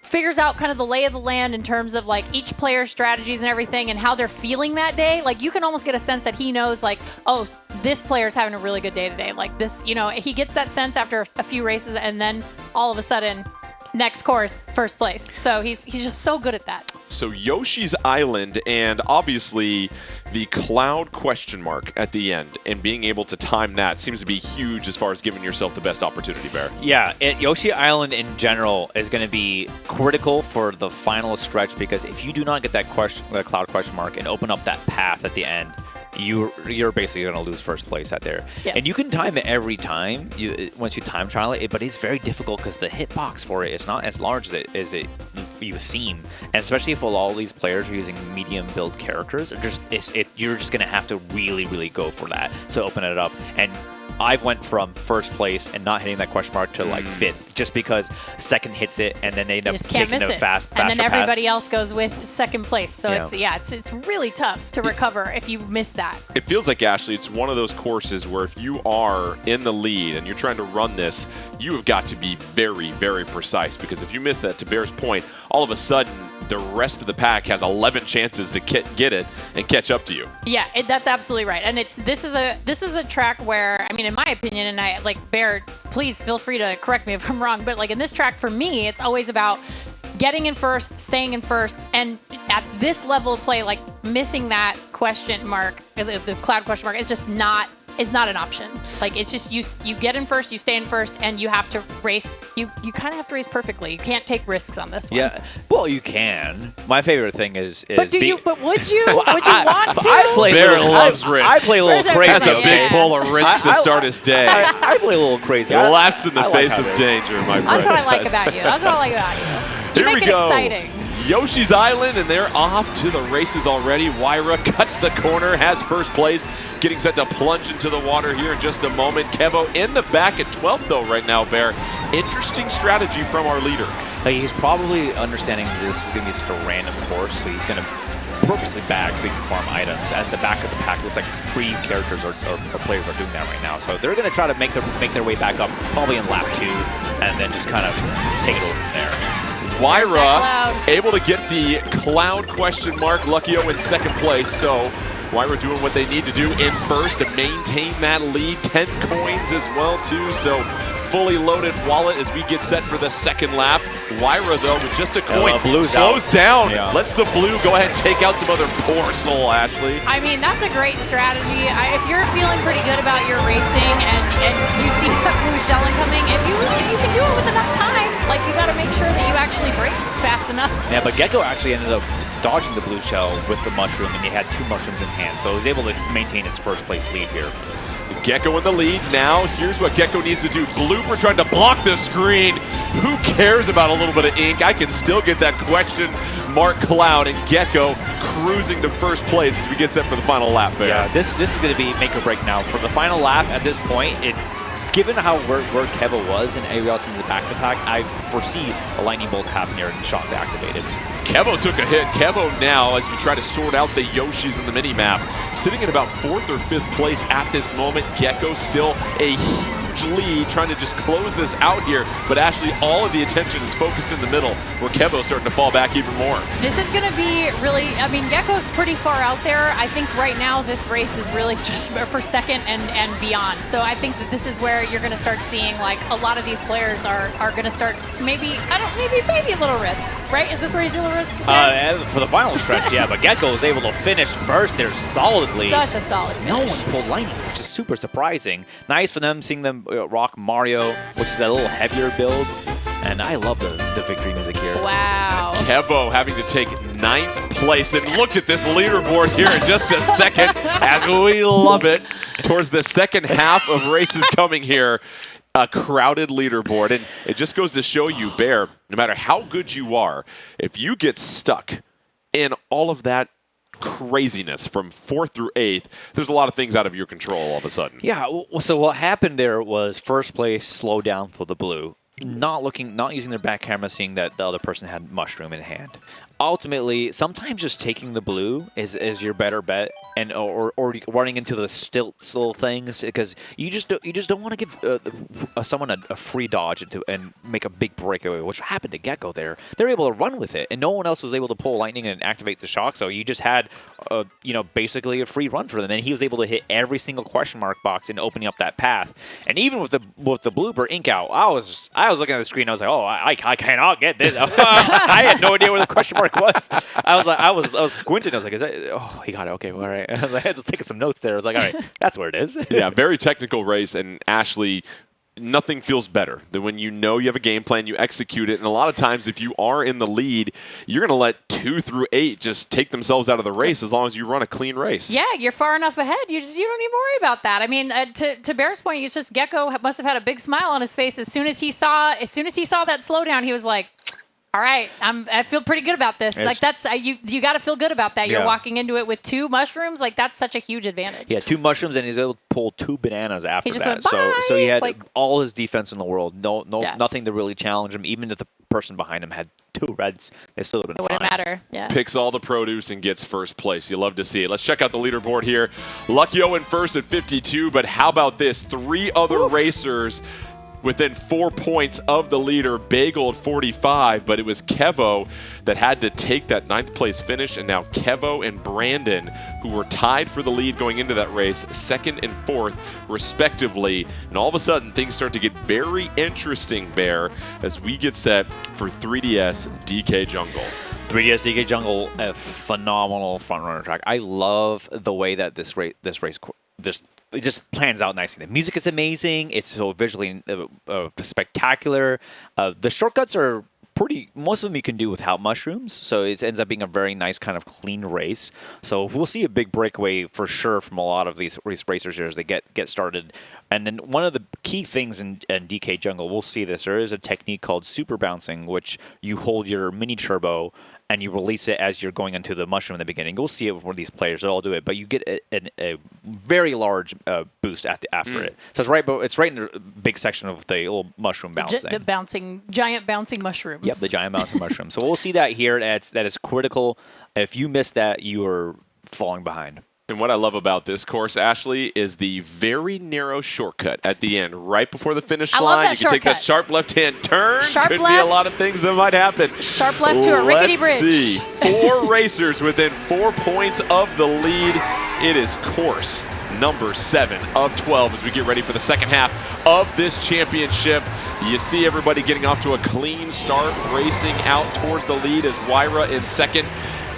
figures out kind of the lay of the land in terms of like each player's strategies and everything and how they're feeling that day. Like you can almost get a sense that he knows like, oh, this player's having a really good day today. Like this, he gets that sense after a few races and then all of a sudden next course, first place. So he's just so good at that. So Yoshi's Island and obviously the cloud question mark at the end and being able to time that seems to be huge as far as giving yourself the best opportunity, Bear. Yeah, Yoshi Island in general is going to be critical for the final stretch because if you do not get that cloud question mark and open up that path at the end, you're basically going to lose first place out there. Yep. And you can time it every time once you time trial it, but it's very difficult because the hitbox for it is not as large as it you seem. And especially if all these players are using medium build characters, you're just going to have to really, really go for that to open it up. And I went from first place and not hitting that question mark to like 5th, just because second hits it and then they end up taking the faster and then everybody path. else goes with second place. So it's really tough to recover if you miss that. It feels like, Ashley, it's one of those courses where if you are in the lead and you're trying to run this, you have got to be very, very precise, because if you miss that, to Bear's point, all of a sudden the rest of the pack has 11 chances to get it and catch up to you. Yeah, that's absolutely right. And this is a track where, I mean, in my opinion, and I like Bear, please feel free to correct me if I'm wrong, but like in this track for me, it's always about getting in first, staying in first, and at this level of play, like missing that question mark, the cloud question mark, is just not an option. Like it's just you get in first, you stay in first, and you have to race. You kind of have to race perfectly. You can't take risks on this one. Yeah, well, you can. My favorite thing is. But would you? Would you want to? Bear loves risks. I play a little crazy. Has a big bowl of risks to start his day. I play a little crazy. Laughs in the face of danger, my friend. That's what I like about you. That's what I like about you. You Here make we it go. exciting. Yoshi's Island, and they're off to the races already. Wyra cuts the corner, has first place, getting set to plunge into the water here in just a moment. Kevo in the back at 12th, though, right now, Bear. Interesting strategy from our leader. He's probably understanding this is going to be such a random course, so he's going to purposely bag so he can farm items, as the back of the pack looks like 3 characters or players are doing that right now. So they're going to try to make their way back up, probably in lap 2, and then just kind of take it over from there. Wyra able to get the cloud question mark. Luckyo in second place, so Wyra doing what they need to do in first to maintain that lead. 10 coins as well, too, so fully loaded wallet as we get set for the second lap. Wyra, though, with just a coin, slows down. Yeah. Lets the blue go ahead and take out some other poor soul, Ashley. I mean, that's a great strategy. If you're feeling pretty good about your racing and you see that blue shell incoming, if you can do it with enough time, like you got to make sure that you actually brake fast enough. Yeah, but Gecko actually ended up dodging the blue shell with the mushroom, and he had 2 mushrooms in hand, so he was able to maintain his first place lead here. Gecko in the lead. Now, here's what Gecko needs to do. Blooper trying to block the screen. Who cares about a little bit of ink? I can still get that question mark cloud, and Gecko cruising to first place as we get set for the final lap there. Yeah, this is going to be make or break now. For the final lap at this point, it's given where Kevo was and everybody else in the back of the pack, I foresee a lightning bolt happening here and shock activated. Kevo took a hit. Kevo now, as we try to sort out the Yoshis in the mini-map, sitting in about 4th or 5th place at this moment. Gecko still a huge lead, trying to just close this out here. But Ashley, all of the attention is focused in the middle, where Kevo's starting to fall back even more. This is going to be really, I mean, Gecko's pretty far out there. I think right now this race is really just for second and beyond. So I think that this is where you're going to start seeing, like, a lot of these players are going to start maybe a little risk, right? Is this where you see a little risk? For the final stretch, yeah, but Gecko was able to finish first there solidly. Such a solid finish. No one pulled Lightning, which is super surprising. Nice for them, seeing them rock Mario, which is a little heavier build. And I love the victory music here. Wow. Kevo having to take 9th place. And look at this leaderboard here in just a second, as we love it. Towards the second half of races coming here, a crowded leaderboard. And it just goes to show you, Bear, no matter how good you are, if you get stuck in all of that craziness from 4th through 8th, there's a lot of things out of your control all of a sudden. Yeah, so what happened there was first place slowed down for the blue. Not using their back camera, seeing that the other person had mushroom in hand. Ultimately, sometimes just taking the blue is your better bet, and or running into the still things, because you just don't want to give someone a free dodge and make a big breakaway, which happened to Gecko there. They're able to run with it, and no one else was able to pull Lightning and activate the shock. So you just had basically a free run for them, and he was able to hit every single question mark box in opening up that path. And even with the blooper ink out, I was looking at the screen. I was like, oh, I cannot get this. I had no idea where the question mark was. I was squinting. I was like, is that? Oh, he got it. Okay, all right. I was like, I had to take some notes there. I was like, all right, that's where it is. Yeah, very technical race. And Ashley, nothing feels better than when you know you have a game plan, you execute it. And a lot of times, if you are in the lead, you're going to let 2 through 8 just take themselves out of the race as long as you run a clean race. Yeah, you're far enough ahead. You don't even worry about that. I mean, to Bear's point, it's just Gecko must have had a big smile on his face as soon as he saw that slowdown. He was like, all right, I feel pretty good about this. Like, that's you got to feel good about that. You're walking into it with 2 mushrooms. Like, that's such a huge advantage. Yeah, 2 mushrooms, and he's able to pull 2 bananas after he just that. Went, bye! So he had all his defense in the world. Nothing to really challenge him. Even if the person behind him had 2 reds, it still would have been fine. It wouldn't matter. Yeah. Picks all the produce and gets first place. You love to see it. Let's check out the leaderboard here. Luckyo in first at 52, but how about this? 3 other racers within 4 points of the leader, Bagel at 45, but it was Kevo that had to take that 9th place finish, and now Kevo and Brandon, who were tied for the lead going into that race, 2nd and 4th, respectively. And all of a sudden, things start to get very interesting, Bear, as we get set for 3DS DK Jungle. 3DS DK Jungle, a phenomenal front-runner track. I love the way that this race it just plans out nicely. The music is amazing. It's so visually spectacular. The shortcuts are most of them you can do without mushrooms, so it ends up being a very nice kind of clean race. So we'll see a big breakaway for sure from a lot of these racers here as they get started. And then one of the key things in DK Jungle, we'll see this, there is a technique called super bouncing, which you hold your mini turbo and you release it as you're going into the mushroom in the beginning. We'll see it with one of these players. They'll all do it, but you get a very large boost after it. So it's right in the big section of the little mushroom bounce thing. The giant bouncing mushrooms. Yep, the giant bouncing mushrooms. So we'll see that here. That is critical. If you miss that, you are falling behind. And what I love about this course, Ashley, is the very narrow shortcut at the end, right before the finish line. You can take that sharp left-hand turn. Could be a lot of things that might happen. Sharp left to a rickety bridge. Let's see. 4 racers within 4 points of the lead. It is course number 7 of 12 as we get ready for the second half of this championship. You see everybody getting off to a clean start, racing out towards the lead as Wyra in second.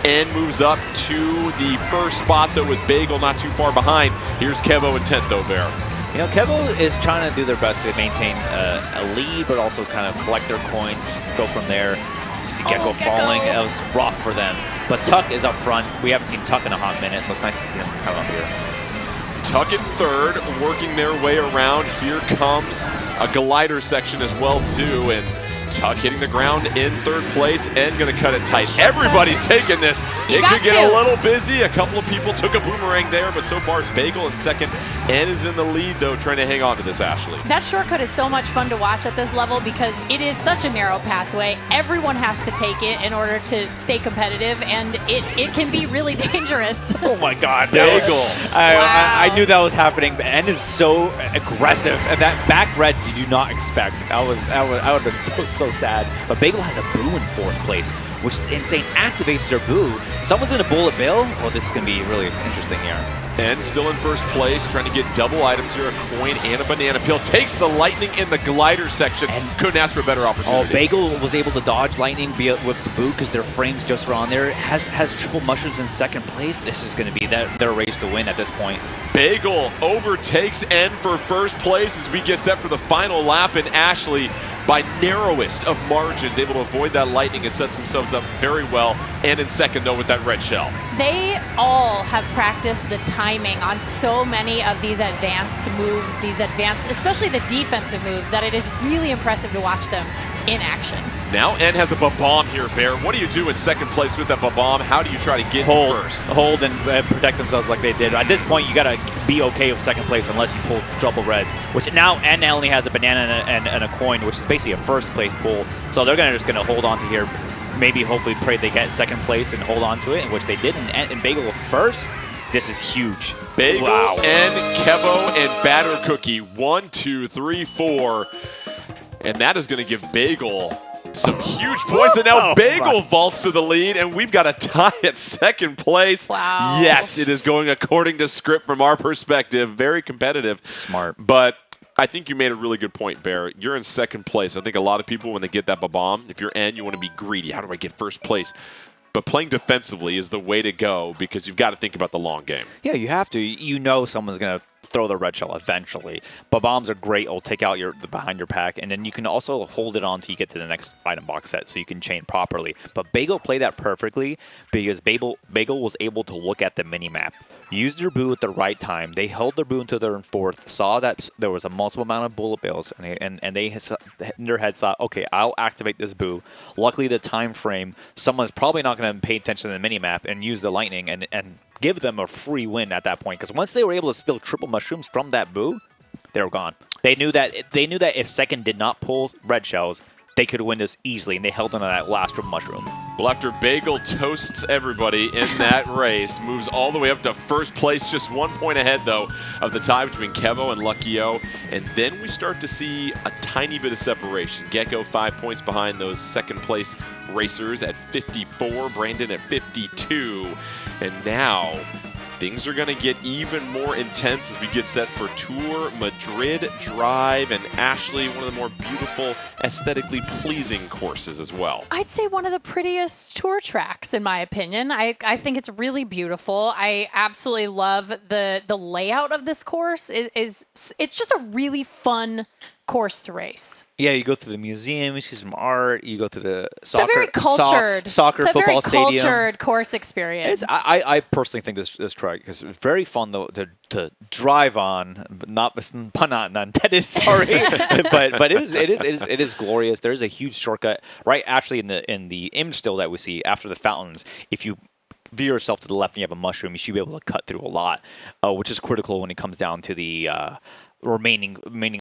And moves up to the first spot, though, with Bagel not too far behind. Here's Kevo in 10th, though, Bear. Kevo is trying to do their best to maintain a lead, but also kind of collect their coins, go from there. You see Gecko falling. It was rough for them. But Tuck is up front. We haven't seen Tuck in a hot minute, so it's nice to see him come up here. Tuck in 3rd, working their way around. Here comes a glider section as well, too. And Tuck hitting the ground in third place and going to cut it tight. Everybody's taking this. It could get a little busy. A couple of people took a boomerang there, but so far it's Bagel in second and is in the lead, though, trying to hang on to this, Ashley. That shortcut is so much fun to watch at this level because it is such a narrow pathway. Everyone has to take it in order to stay competitive, and it can be really dangerous. Oh my God, Bagel. I knew that was happening. The end is so aggressive, and that back red you do not expect. I would have been so sad. But Bagel has a boo in fourth place, which is insane. Activates their boo. Someone's gonna bullet Bill. Oh, this is gonna be really interesting here. And still in first place, trying to get double items here, a coin and a banana peel. Takes the lightning in the glider section. And couldn't ask for a better opportunity. Oh, Bagel was able to dodge lightning with the boot because their frames just were on there. Has triple mushrooms in second place. This is going to be their race to win at this point. Bagel overtakes N for first place as we get set for the final lap, and Ashley, by narrowest of margins, able to avoid that lightning and sets themselves up very well. And in second, though, with that red shell. They all have practiced the timing on so many of these advanced moves, especially the defensive moves, that it is really impressive to watch them in action. Now N has a bomb here, Bear. What do you do in second place with that bomb? How do you try to get to first? Hold and protect themselves like they did. At this point, you got to be okay with second place unless you pull double reds, which now N only has a banana and a coin, which is basically a first place pull. So they're just going to hold on to here. Maybe hopefully pray they get second place and hold on to it, in which they did. And Bagel first. This is huge. Bagel and Kevo and Batter Cookie. 1, 2, 3, 4. And that is going to give Bagel some huge points. And now Bagel vaults to the lead, and we've got a tie at second place. Wow. Yes, it is going according to script from our perspective. Very competitive. Smart. But I think you made a really good point, Bear. You're in second place. I think a lot of people, when they get that bomb, if you're N, you want to be greedy. How do I get first place? But playing defensively is the way to go because you've got to think about the long game. Yeah, you have to. You know someone's going to throw the red shell eventually. But bombs are great. It'll take out the behind your pack, and then you can also hold it on until you get to the next item box set so you can chain properly. But Bagel played that perfectly because Bagel was able to look at the mini-map, use their boo at the right time. They held their boo until they're in fourth, saw that there was a multiple amount of bullet bills, and they in their heads thought, okay, I'll activate this boo. Luckily, the time frame, someone's probably not going to pay attention to the mini-map and use the lightning and give them a free win at that point. Because once they were able to steal triple mushrooms from that boo, they were gone. They knew that if second did not pull red shells, they could win this easily, and they held on to that last triple mushroom. Well, after Bagel toasts everybody in that race, moves all the way up to first place, just 1 point ahead, though, of the tie between Kevo and Lucky O. And then we start to see a tiny bit of separation. Gecko 5 points behind those second place racers at 54, Brandon at 52. And now things are going to get even more intense as we get set for Tour Madrid Drive, and Ashley, one of the more beautiful, aesthetically pleasing courses as well. I'd say one of the prettiest tour tracks, in my opinion. I think it's really beautiful. I absolutely love the layout of this course. It's just a really fun course to race. Yeah, you go through the museum, you see some art, you go through the soccer, it's a very cultured, football stadium. It's a very cultured course experience. I personally think this track is very fun though to drive on, but not intended. Sorry, but it is glorious. There is a huge shortcut right actually in the image still that we see after the fountains. If you veer yourself to the left and you have a mushroom, you should be able to cut through a lot, which is critical when it comes down to the remaining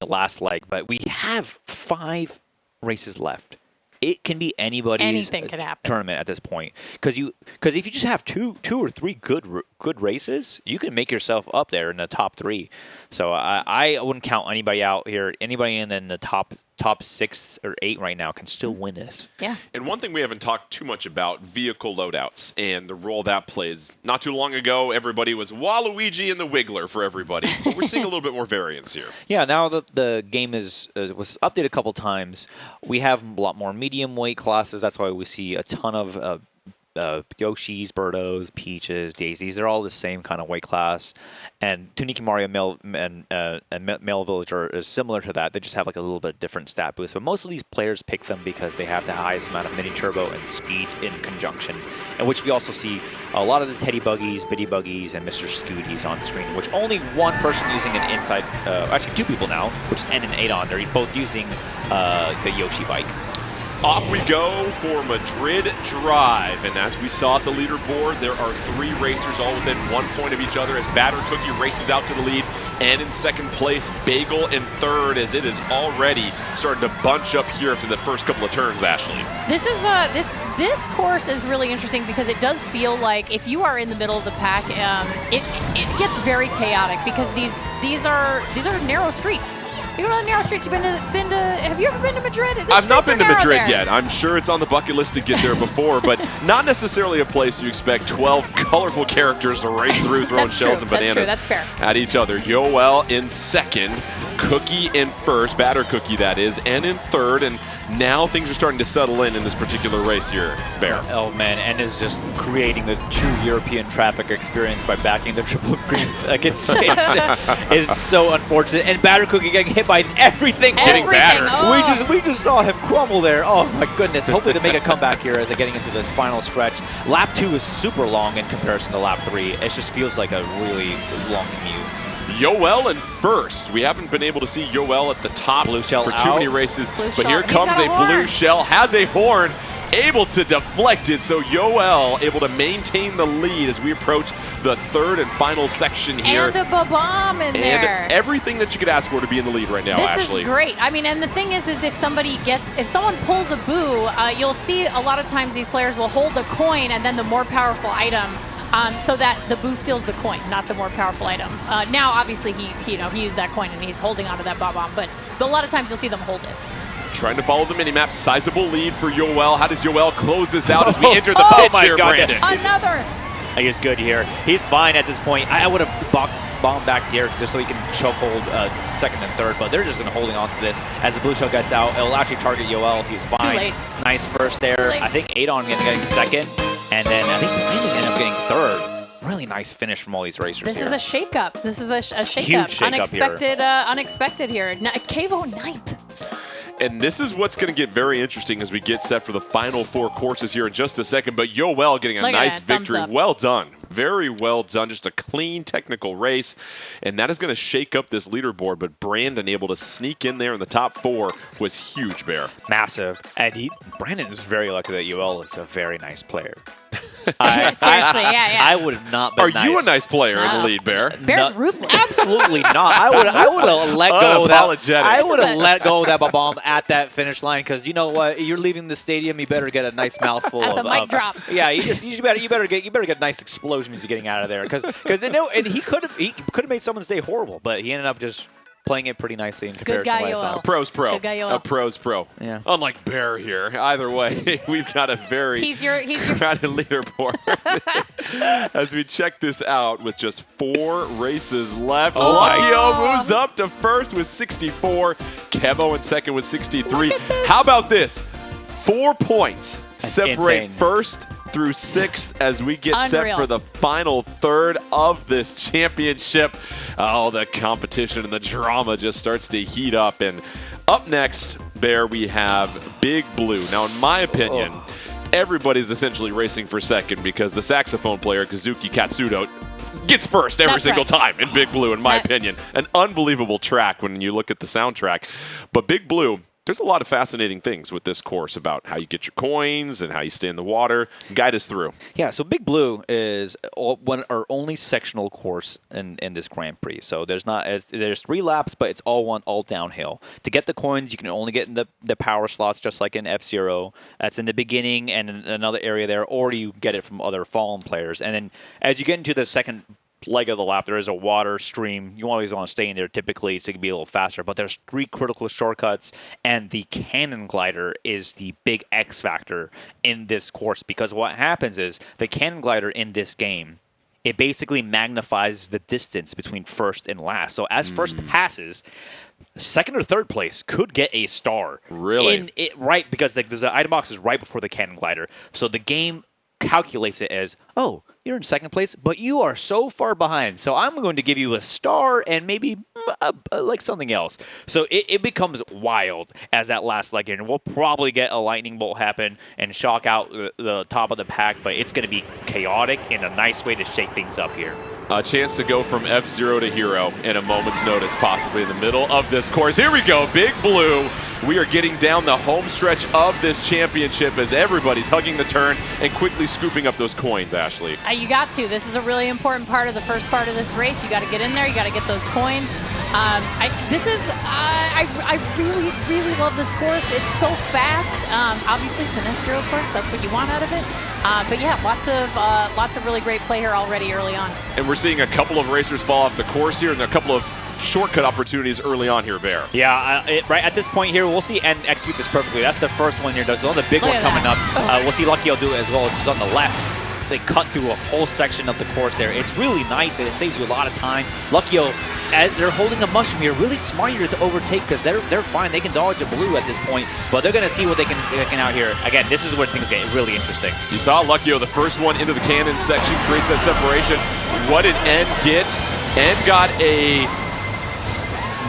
last leg. But we have 5 races left. It can be anybody's tournament at this point, because if you just have two or three good races, you can make yourself up there in the top 3. So I wouldn't count anybody out here. Anybody in the top 6 or 8 right now can still win this. Yeah. And one thing we haven't talked too much about, vehicle loadouts and the role that plays. Not too long ago, everybody was Waluigi and the Wiggler for everybody. But we're seeing a little bit more variance here. Yeah, now that the game was updated a couple times, we have a lot more medium weight classes. That's why we see a ton of Yoshis, Birdos, Peaches, Daisies. They're all the same kind of weight class. And Tuniki Mario and Male Villager is similar to that. They just have like a little bit different stat boost. But most of these players pick them because they have the highest amount of mini turbo and speed in conjunction, in which we also see a lot of the Teddy Buggies, Bitty Buggies, and Mr. Scooties on screen, which only one person using an inside, actually 2 people now, which is N and Adon. They're both using the Yoshi bike. Off we go for Madrid Drive, and as we saw at the leaderboard, there are 3 racers all within 1 point of each other as Batter Cookie races out to the lead, and in second place, Bagel in third, as it is already starting to bunch up here after the first couple of turns, Ashley. This is this course is really interesting because it does feel like if you are in the middle of the pack, it gets very chaotic because these are narrow streets. You know the narrow streets. Have you ever been to Madrid? I've not been to Madrid yet. I'm sure it's on the bucket list to get there before, but not necessarily a place you expect 12 colorful characters to race through, throwing shells and bananas That's fair. at each other. Yoel in second, Cookie in first, Batter Cookie that is, and in third, and now things are starting to settle in this particular race here, Bear. Oh man, and is just creating the true European traffic experience by backing the triple greens against it's so unfortunate. And Batter Cookie getting hit by everything. Getting battered. Oh. We just saw him crumble there. Oh my goodness. Hopefully they make a comeback here as they're getting into this final stretch. Lap 2 is super long in comparison to lap 3. It just feels like a really long commute. Yoel in first. We haven't been able to see Yoel at the top Blue shell for too out. many races, Blue but shell. here He's comes got a a blue horn. shell, has a horn, able to deflect it, so Yoel able to maintain the lead as we approach the third and final section here. And a bomb in there. And everything that you could ask for to be in the lead right now, This Ashley. is great. I mean, and the thing is if someone pulls a boo, you'll see a lot of times these players will hold the coin and then the more powerful item, so that the boo steals the coin, not the more powerful item. Now, obviously, he used that coin and he's holding onto that bomb, but a lot of times you'll see them hold it. Trying to follow the minimap. Sizable lead for Yoel. How does Yoel close this out as we enter the Oh pitch my here, God. Brandon? Another. He's good here. He's fine at this point. I would have bombed back here just so he can chokehold second and third, but they're just going to holding on to this. As the blue shell gets out, it'll actually target Yoel. He's fine. Too late. Nice first there. Late. I think Adon getting second, and then I think Brandon ended up getting third. Really nice finish from all these racers This here. is a shakeup. This is a shakeup. Huge shakeup here. Unexpected here. Cavo 9th. And this is what's going to get very interesting as we get set for the final 4 courses here in just a second. But Yoel getting a Look at nice that, thumbs victory. up. Well done. Very well done. Just a clean technical race. And that is going to shake up this leaderboard. But Brandon able to sneak in there in the top 4 was huge, Bear. Massive. And Brandon is very lucky that Yoel is a very nice player. Seriously, yeah. I would have not been Are you a nice player in the No. lead, Bear? Bear's No, ruthless. Absolutely not. I would have let go of that. Unapologetic. I This would is have a- let go of that bomb at that finish line because you know what? You're leaving the stadium. You better get a nice mouthful. That's of, a mic drop. Yeah, you better get nice explosions you're getting out of there because and he could have made someone stay horrible, but he ended up just playing it pretty nicely in comparison guy, to what I saw. Yoel. Pro's pro. Good guy, Yoel. A pro's pro. Yeah. Unlike Bear here. Either way, we've got a very He's your crowded leaderboard. As we check this out with just 4 races left. Oh my Luckyo moves up to first with 64. Kevo in second with 63. How about this? 4 points separate insane. first through 6th as we get set Unreal. for the final third of this championship. Oh, the competition and the drama just starts to heat up. And up next, Bear, we have Big Blue. Now, in my opinion, everybody's essentially racing for second because the saxophone player, Kazuki Katsudo, gets first every That's single right. time in Big Blue, in my That- opinion. An unbelievable track when you look at the soundtrack. But Big Blue, there's a lot of fascinating things with this course about how you get your coins and how you stay in the water. Guide us through. Yeah, so Big Blue is our only sectional course in this Grand Prix. So there's 3 laps, but it's all downhill. To get the coins, you can only get in the power slots, just like in F-Zero. That's in the beginning and in another area there, or you get it from other Fallen players. And then as you get into the second leg of the lap, there is a water stream. You always want to stay in there typically so you can be a little faster, but there's 3 critical shortcuts, and the cannon glider is the big X factor in this course because what happens is the cannon glider in this game, it basically magnifies the distance between first and last. So as first passes, second or third place could get a star. Really? Right, because the item box is right before the cannon glider. So the game calculates it as, oh, you're in second place, but you are so far behind. So I'm going to give you a star and maybe like something else. So it becomes wild as that last leg in. We'll probably get a lightning bolt happen and shock out the top of the pack, but it's going to be chaotic in a nice way to shake things up here. A chance to go from F-Zero to Hero in a moment's notice, possibly in the middle of this course. Here we go, Big Blue We are getting down the home stretch of this championship as everybody's hugging the turn and quickly scooping up those coins, Ashley. You got to. This is a really important part of the first part of this race. You got to get in there. You got to get those coins. I really, really love this course. It's so fast. Obviously, it's an F-Zero course. That's what you want out of it. But yeah, lots of really great play here already early on. And we're seeing a couple of racers fall off the course here and a couple of shortcut opportunities early on here, Bear. Yeah, right at this point here, we'll see N execute this perfectly. That's the first one here. There's another big one coming up. We'll see Luckyo do it as well as he's on the left. They cut through a whole section of the course there. It's really nice, and it saves you a lot of time. Luckyo, as they're holding a mushroom here, really smart here to overtake because they're fine. They can dodge a blue at this point, but they're going to see what they can out here. Again, this is where things get really interesting. You saw Luckyo, the first one into the cannon section, creates that separation. What did N get? N got a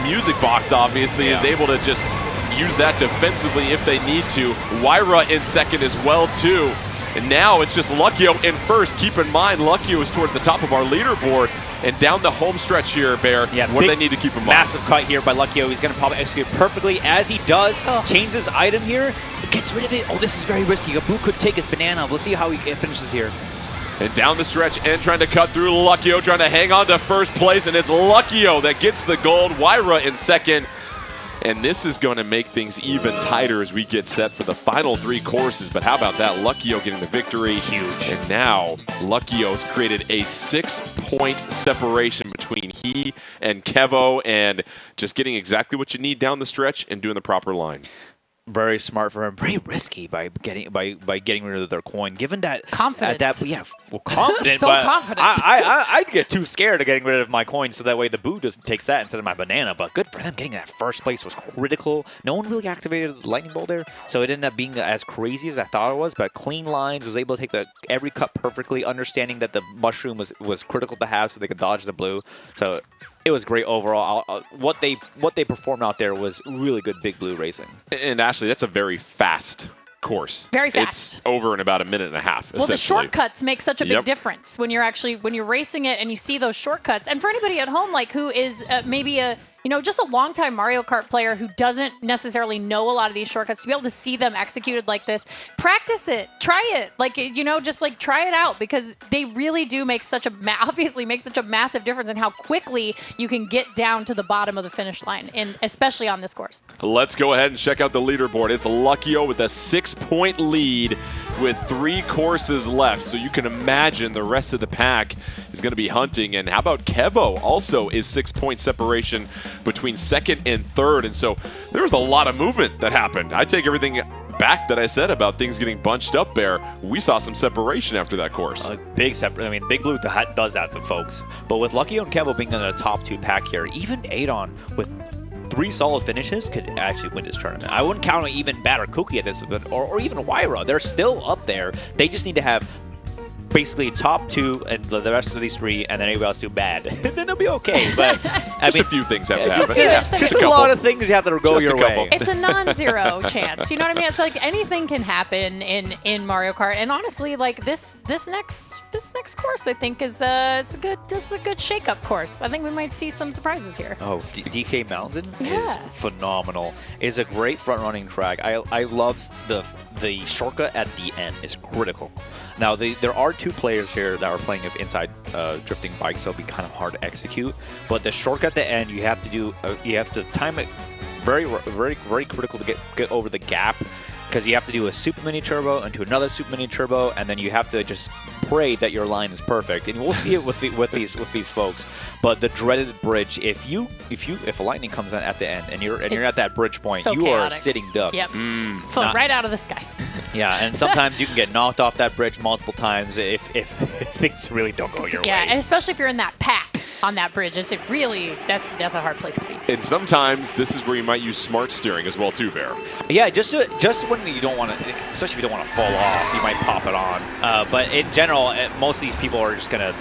music box, obviously, is able to just use that defensively if they need to. Wyra in second as well, too. And now it's just Luckyo in first. Keep in mind, Luckyo is towards the top of our leaderboard. And down the home stretch here, Bear, what do they need to keep in mind? Massive cut here by Luckyo. He's going to probably execute perfectly as he does. Change his item here. Gets rid of it. Oh, this is very risky. Abu could take his banana. We'll see how he finishes here. And down the stretch, and trying to cut through. Luckyo trying to hang on to first place, and it's Luckyo that gets the gold. Wyra in second. And this is going to make things even tighter as we get set for the final three courses. But how about that? Luckyo getting the victory. Huge. And now Luckyo's created a 6-point separation between he and Kevo, and just getting exactly what you need down the stretch and doing the proper line. Very smart for him. Very risky by getting rid of their coin. Given that confident, confident. So confident. I'd get too scared of getting rid of my coin, so that way the boo doesn't takes that instead of my banana. But good for them. Getting that first place was critical. No one really activated the lightning bolt there, so it ended up being as crazy as I thought it was. But clean lines, was able to take every cut perfectly, understanding that the mushroom was critical to have, so they could dodge the blue. So it was great overall. What they performed out there was really good Big Blue racing. And Ashley, that's a very fast course. Very fast. It's over in about a minute and a half. Well, the shortcuts make such a big difference when you're racing it and you see those shortcuts. And for anybody at home, like who is maybe just a longtime Mario Kart player who doesn't necessarily know a lot of these shortcuts, to be able to see them executed like this, practice it, try it, just try it out, because they really do make such a massive difference in how quickly you can get down to the bottom of the finish line, and especially on this course. Let's go ahead and check out the leaderboard. It's Luckyo with a 6-point lead with 3 courses left, so you can imagine the rest of the pack is going to be hunting. And how about Kevo? Also is 6-point separation between second and third, and so there was a lot of movement that happened. I take everything back that I said about things getting bunched up there. We saw some separation after that course. Big Blue does that to folks. But with Luckyo and Kevo being in the top 2 pack here, even Adon with 3 solid finishes could actually win this tournament. I wouldn't count even Bat or Cookie at this, or even Wyra. They're still up there. They just need to have basically top 2 and the rest of these 3, and then anybody else do bad. Then it'll be okay. But just a few things have to happen. Just a lot of things you have to go your way. It's a non-zero chance. You know what I mean? It's like anything can happen in Mario Kart. And honestly, like this next course, I think is a good shake-up course. I think we might see some surprises here. Oh, DK Mountain is phenomenal. It's a great front-running track. I love the shortcut at the end. It's critical. Now, there are 2 players here that are playing with inside drifting bikes, so it'll be kind of hard to execute. But the shortcut at the end, you have to time it very, very, very critical to get over the gap, because you have to do a super mini turbo into another super mini turbo, and then you have to just pray that your line is perfect. And we'll see it with these folks. But the dreaded bridge, if a lightning comes in at the end and you're at that bridge point, so you chaotic. are a sitting duck. Yep. Float right out of the sky. Yeah, and sometimes you can get knocked off that bridge multiple times if things really don't go your way. Yeah, and especially if you're in that pack on that bridge. That's a hard place to be. And sometimes this is where you might use smart steering as well too, Bear. Yeah, just when you don't want to, especially if you don't want to fall off, you might pop it on. But in general, most of these people are just going to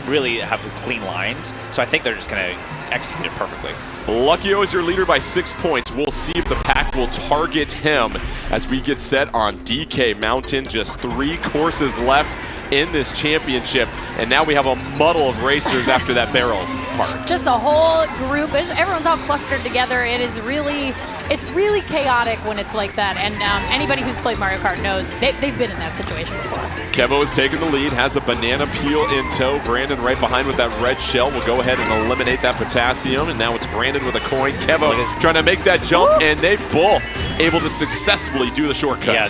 really have clean lines, so I think they're just going to execute it perfectly. Luckyo is your leader by 6 points. We'll see if the pack will target him as we get set on DK Mountain. Just 3 courses left. in this championship. And now we have a muddle of racers after that barrels part. Just a whole group. Everyone's all clustered together. It's really chaotic when it's like that. And anybody who's played Mario Kart knows they've been in that situation before. Kevo has taken the lead, has a banana peel in tow. Brandon right behind with that red shell will go ahead and eliminate that potassium. And now it's Brandon with a coin. Kevo trying to make that jump, and they both able to successfully do the shortcut. Yeah,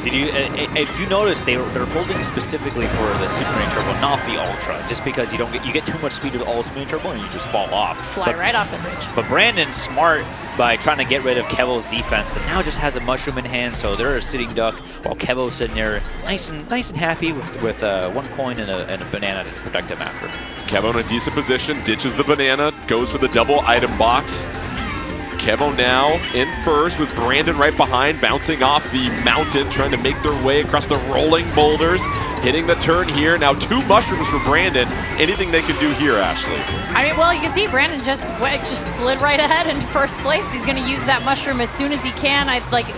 if you notice, they're holding specifically for the Super Mini Turbo, not the Ultra, just because you get too much speed with the Ultra Mini Turbo and you just fall off. Fly right off the bridge. But Brandon's smart by trying to get rid of Kevo's defense, but now just has a mushroom in hand, so they're a sitting duck while Kevo's sitting there nice and happy with one coin and a banana to protect him after. Kevo in a decent position, ditches the banana, goes for the double item box. Kevo now in first with Brandon right behind, bouncing off the mountain, trying to make their way across the rolling boulders, hitting the turn here. Now 2 mushrooms for Brandon. Anything they can do here, Ashley? I mean, well, you can see Brandon just slid right ahead in first place. He's going to use that mushroom as soon as he can.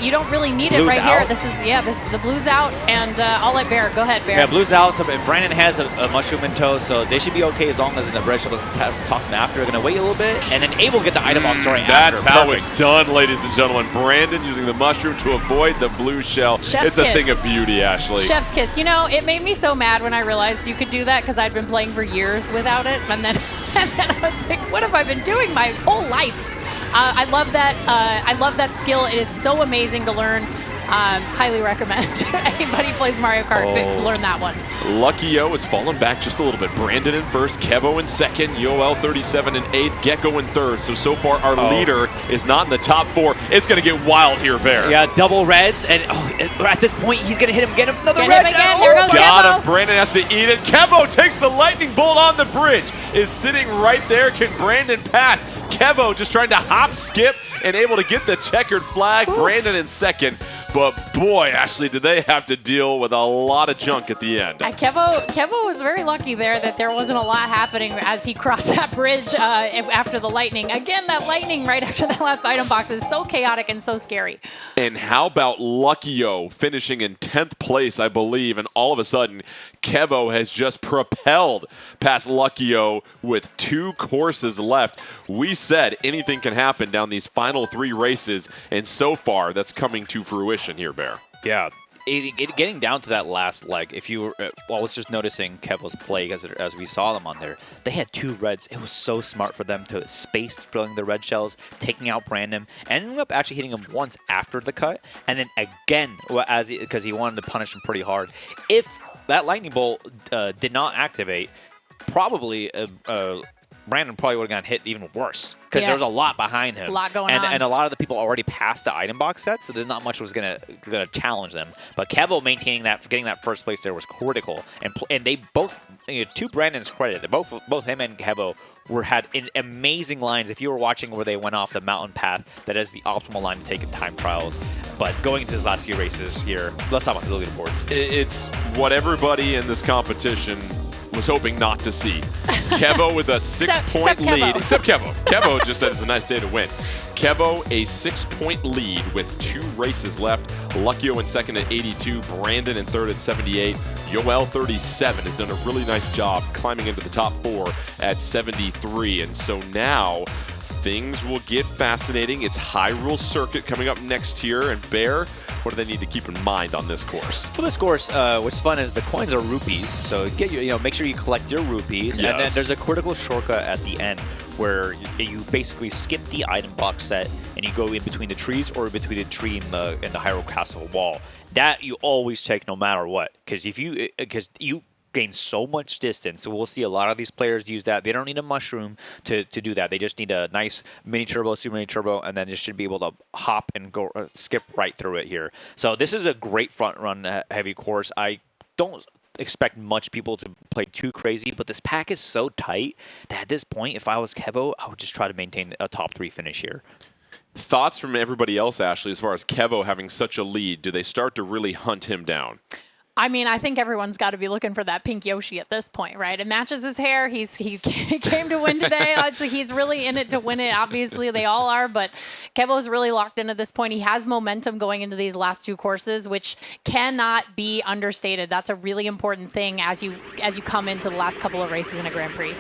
You don't really need it right here. This is the blue's out, and I'll let Bear. Go ahead, Bear. Yeah, blue's out, so Brandon has a mushroom in tow, so they should be okay as long as the red shell doesn't talk to them after. They're going to wait a little bit, and then Abel get the item box right after. That's how it's done, ladies and gentlemen. Brandon using the mushroom to avoid the blue shell. Chef's it's a kiss. thing of beauty, Ashley. Chef's kiss. You know, it made me so mad when I realized you could do that because I'd been playing for years without it, and then I was like, what have I been doing my whole life? I love that. I love that skill. It is so amazing to learn. Highly recommend anybody who plays Mario Kart learn that one. Lucky O has fallen back just a little bit. Brandon in first, Kevo in second, Yoel 37 in eighth, Gecko in third. So far our leader is not in the top 4. It's going to get wild here, Bear. Yeah, double reds, and at this point he's going to hit him again. Another Get red him again. now. There goes Got Kevo. him. Brandon has to eat it. Kevo takes the lightning bolt on the bridge. Is sitting right there. Can Brandon pass? Kevo just trying to hop, skip, and able to get the checkered flag. Oof. Brandon in second. But boy, Ashley, did they have to deal with a lot of junk at the end. Kevo was very lucky there that there wasn't a lot happening as he crossed that bridge after the lightning. Again, that lightning right after that last item box is so chaotic and so scary. And how about Lucky-O finishing in 10th place, I believe, and all of a sudden, Kevo has just propelled past Lucky-O with 2 courses left. We said anything can happen down these final 3 races, and so far, that's coming to fruition here, Bear. Yeah. Getting down to that last leg, if you were, I was just noticing Kevo's play as we saw them on there. They had 2 reds. It was so smart for them to space filling the red shells, taking out Brandon, ending up actually hitting him once after the cut, and then again because he wanted to punish him pretty hard. If that lightning bolt did not activate, probably Brandon probably would have gotten hit even worse because there's a lot behind him. A lot going on. And a lot of the people already passed the item box set, so there's not much was gonna challenge them. But Kevo maintaining that, getting that first place there was critical. And they both, to Brandon's credit, both him and Kevo had amazing lines. If you were watching where they went off the mountain path, that is the optimal line to take in time trials. But going into these last few races here, let's talk about the leaderboards. It's what everybody in this competition was hoping not to see. Kevo with a 6-point lead. Except Kevo. Kevo just said it's a nice day to win. Kevo, a 6-point lead with 2 races left. Lucky-O in second at 82. Brandon in third at 78. Yoel 37 has done a really nice job climbing into the top 4 at 73. And so now things will get fascinating. It's Hyrule Circuit coming up next here. And Bear, what do they need to keep in mind on this course? For this course, what's fun is the coins are rupees, so make sure you collect your rupees, and then there's a critical shortcut at the end where you basically skip the item box set and you go in between the trees or between the tree and the Hyrule Castle wall. That you always take no matter what, because you gain so much distance. So we'll see a lot of these players use that. They don't need a mushroom to do that. They just need a nice mini turbo, super mini turbo, and then they should be able to hop and go skip right through it here. So this is a great front run heavy course. I don't expect much people to play too crazy, but this pack is so tight that at this point, if I was Kevo, I would just try to maintain a top 3 finish here. Thoughts from everybody else, Ashley, as far as Kevo having such a lead? Do they start to really hunt him down? I mean, I think everyone's got to be looking for that pink Yoshi at this point, right? It matches his hair. He came to win today. He's really in it to win it. Obviously, they all are, but Kevo's really locked in at this point. He has momentum going into these last 2 courses, which cannot be understated. That's a really important thing as you come into the last couple of races in a Grand Prix.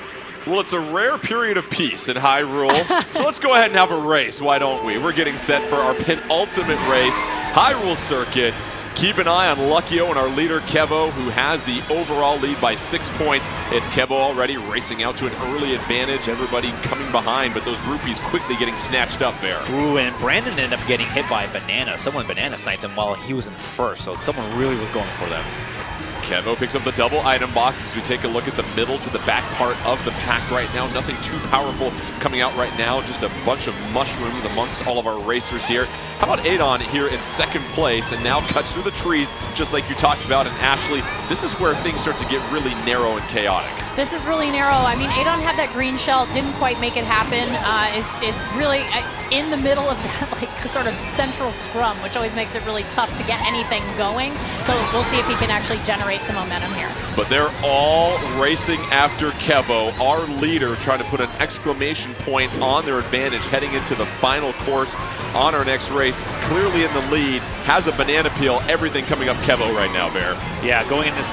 Well, it's a rare period of peace in Hyrule, so let's go ahead and have a race, why don't we? We're getting set for our penultimate race, Hyrule Circuit. Keep an eye on Luckyo and our leader Kevo, who has the overall lead by 6 points. It's Kevo already racing out to an early advantage. Everybody coming behind, but those rupees quickly getting snatched up there. Ooh, and Brandon ended up getting hit by a banana. Someone banana sniped him while he was in first, so someone really was going for them. Kevo picks up the double item box as we take a look at the middle to the back part of the pack right now. Nothing too powerful coming out right now. Just a bunch of mushrooms amongst all of our racers here. How about Adon here in second place and now cuts through the trees just like you talked about. And Ashley, this is where things start to get really narrow and chaotic. This is really narrow. I mean, Adon had that green shell, didn't quite make it happen. Is really in the middle of that like sort of central scrum, which always makes it really tough to get anything going. So we'll see if he can actually generate some momentum here. But they're all racing after Kevo, our leader, trying to put an exclamation point on their advantage heading into the final course on our next race. Clearly in the lead, has a banana peel, everything coming up Kevo right now, Bear. Yeah, going in this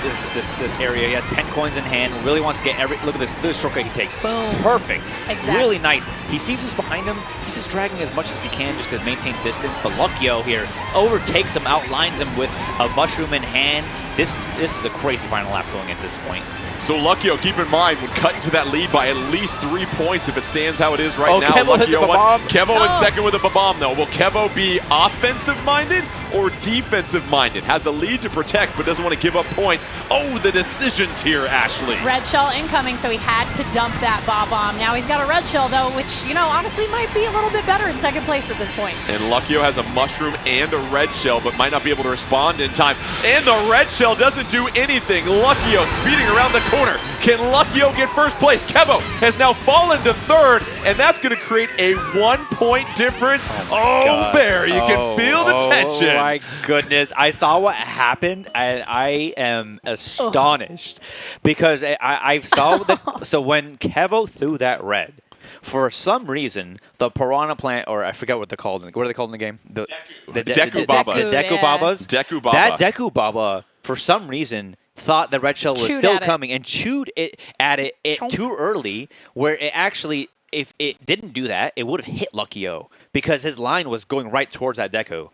area, he has 10 coins in hand, really wants to get look at this shortcut he takes. Boom. Perfect. Exactly. Really nice. He sees who's behind him, he's just dragging as much as he can just to maintain distance, but Luckyo here overtakes him, outlines him with a mushroom in hand. This is a crazy final lap going at this point. So Luckyo, keep in mind, would cut into that lead by at least 3 points if it stands how it is right now. Kevo hits the bomb. Kevo in second with a bomb though. Will Kevo be offensive-minded or defensive-minded? Has a lead to protect but doesn't want to give up points. Oh, the decisions here, Ashley. Red shell incoming, so he had to dump that bomb. Now he's got a red shell though, which, you know, honestly might be a little bit better in second place at this point. And Luckyo has a mushroom and a red shell, but might not be able to respond in time. And the red shell doesn't do anything. Luckyo speeding around the corner. Can Luckyo get first place? Kevo has now fallen to third, and that's going to create a 1-point difference. Oh, Bear, you can feel the tension. Oh my goodness. I saw what happened, and I am astonished because I saw that. So when Kevo threw that red, for some reason, the piranha plant, or I forget what they're called. What are they called in the game? The Deku Babas. The Deku Babas. Deku Baba. That Deku Baba, for some reason, thought the red shell was still coming and chewed at it too early, where it actually, if it didn't do that, it would have hit Luckyo because his line was going right towards that Deku.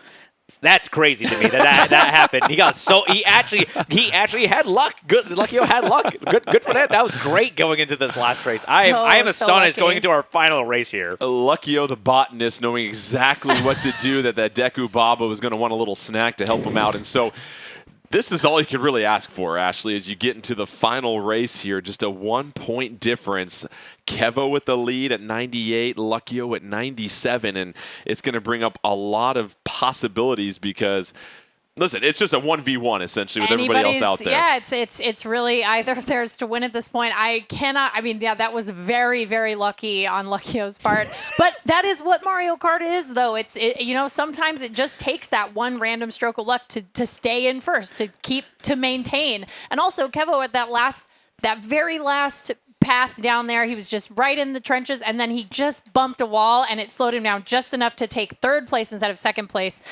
That's crazy to me that happened. He actually had luck. Good, Luckyo had luck. Good for that. That was great going into this last race. I am astonished going into our final race here. Luckyo, the botanist, knowing exactly what to do. That Deku Baba was going to want a little snack to help him out, and so. This is all you can really ask for, Ashley, as you get into the final race here. Just a 1-point difference. Kevo with the lead at 98, Luckyo at 97, and it's going to bring up a lot of possibilities because, listen, it's just a 1v1 essentially with everybody else out there. Yeah, it's really either of theirs to win at this point. That was very, very lucky on Luckyo's part. But that is what Mario Kart is, though. Sometimes it just takes that one random stroke of luck to stay in first, to maintain. And also Kevo at that very last path down there, he was just right in the trenches, and then he just bumped a wall, and it slowed him down just enough to take third place instead of second place,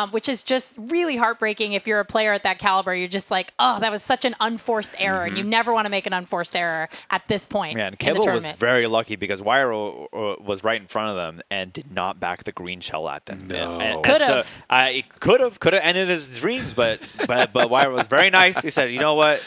which is just really heartbreaking. If you're a player at that caliber, you're just like, oh, that was such an unforced error, and you never want to make an unforced error at this point. Man, Kevo was very lucky because Wyro was right in front of them and did not back the green shell at them. No. Could have. It could have ended his dreams, but Wyro was very nice. He said, you know what?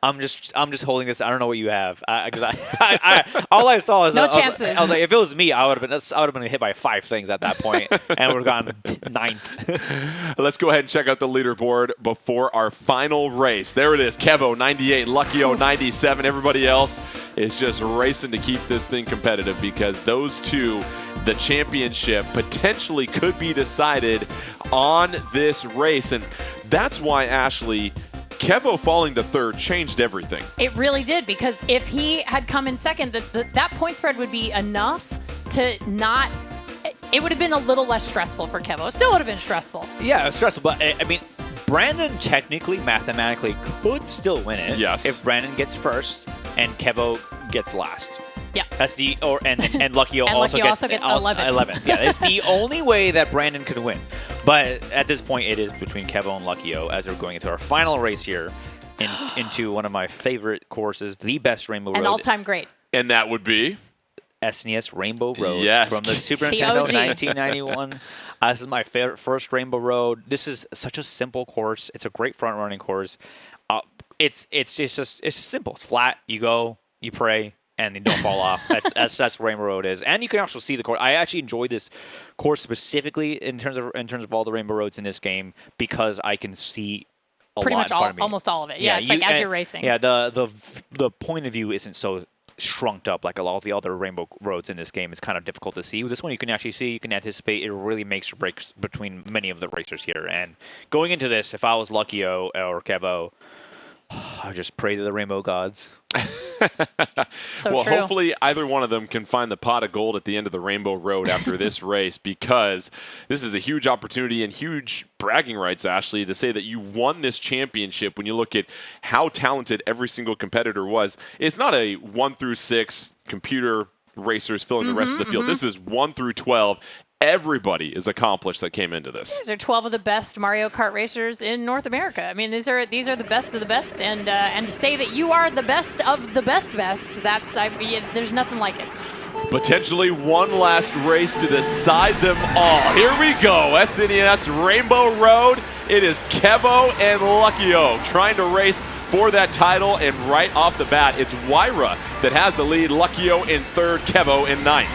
I'm just holding this. I don't know what you have. All I saw is no chances. I was like, if it was me, I would have been hit by 5 things at that point, and would have gone 9th. Let's go ahead and check out the leaderboard before our final race. There it is. Kevo 98, Luckyo 97. Everybody else is just racing to keep this thing competitive because those two, the championship potentially could be decided on this race, and that's why Ashley. Kevo falling to third changed everything. It really did, because if he had come in second, that point spread would be enough to not... It would have been a little less stressful for Kevo. It still would have been stressful. Yeah, it was stressful, but I mean, Brandon technically, mathematically, could still win it. Yes. If Brandon gets first and Kevo gets last. Yeah. That's the and Luckyo And also Luckyo gets, also gets 11th. 11th. Yeah, it's the only way that Brandon could win. But at this point, it is between Kevo and Luckyo as we're going into our final race here into one of my favorite courses, the best Rainbow Road. An all-time great. And that would be? SNES Rainbow Road Yes. from the Super The Nintendo OG. 1991. This is my first Rainbow Road. This is such a simple course. It's a great front-running course. It's just simple. It's flat. You go, you pray, and you don't fall off. That's what Rainbow Road is. And you can also see the course. I actually enjoy this course specifically in terms of all the Rainbow Roads in this game because I can see Pretty lot much in front of me. almost all of it. Yeah, it's like as you're racing. Yeah, the point of view isn't so shrunk up like a lot of the other Rainbow Roads in this game. It's kind of difficult to see. With this one, you can actually see, you can anticipate. It really makes or breaks between many of the racers here. And going into this, if I was Luckyo or Kevo, I just pray to the Rainbow Gods. So well, true. hopefully either one of them can find the pot of gold at the end of the Rainbow Road after this race, because this is a huge opportunity and huge bragging rights, Ashley, to say that you won this championship. When you look at how talented every single competitor was, it's not a 1 through 6 computer racers filling the rest of the field. This is 1 through 12. Everybody is accomplished that came into this. These are 12 of the best Mario Kart racers in North America. I mean, these are the best of the best, and to say that you are the best of the best, that's there's nothing like it. Potentially one last race to decide them all. Here we go, SNES Rainbow Road. It is Kevo and Luckyo trying to race for that title, and right off the bat, it's Wyra that has the lead. Luckyo in third, Kevo in ninth.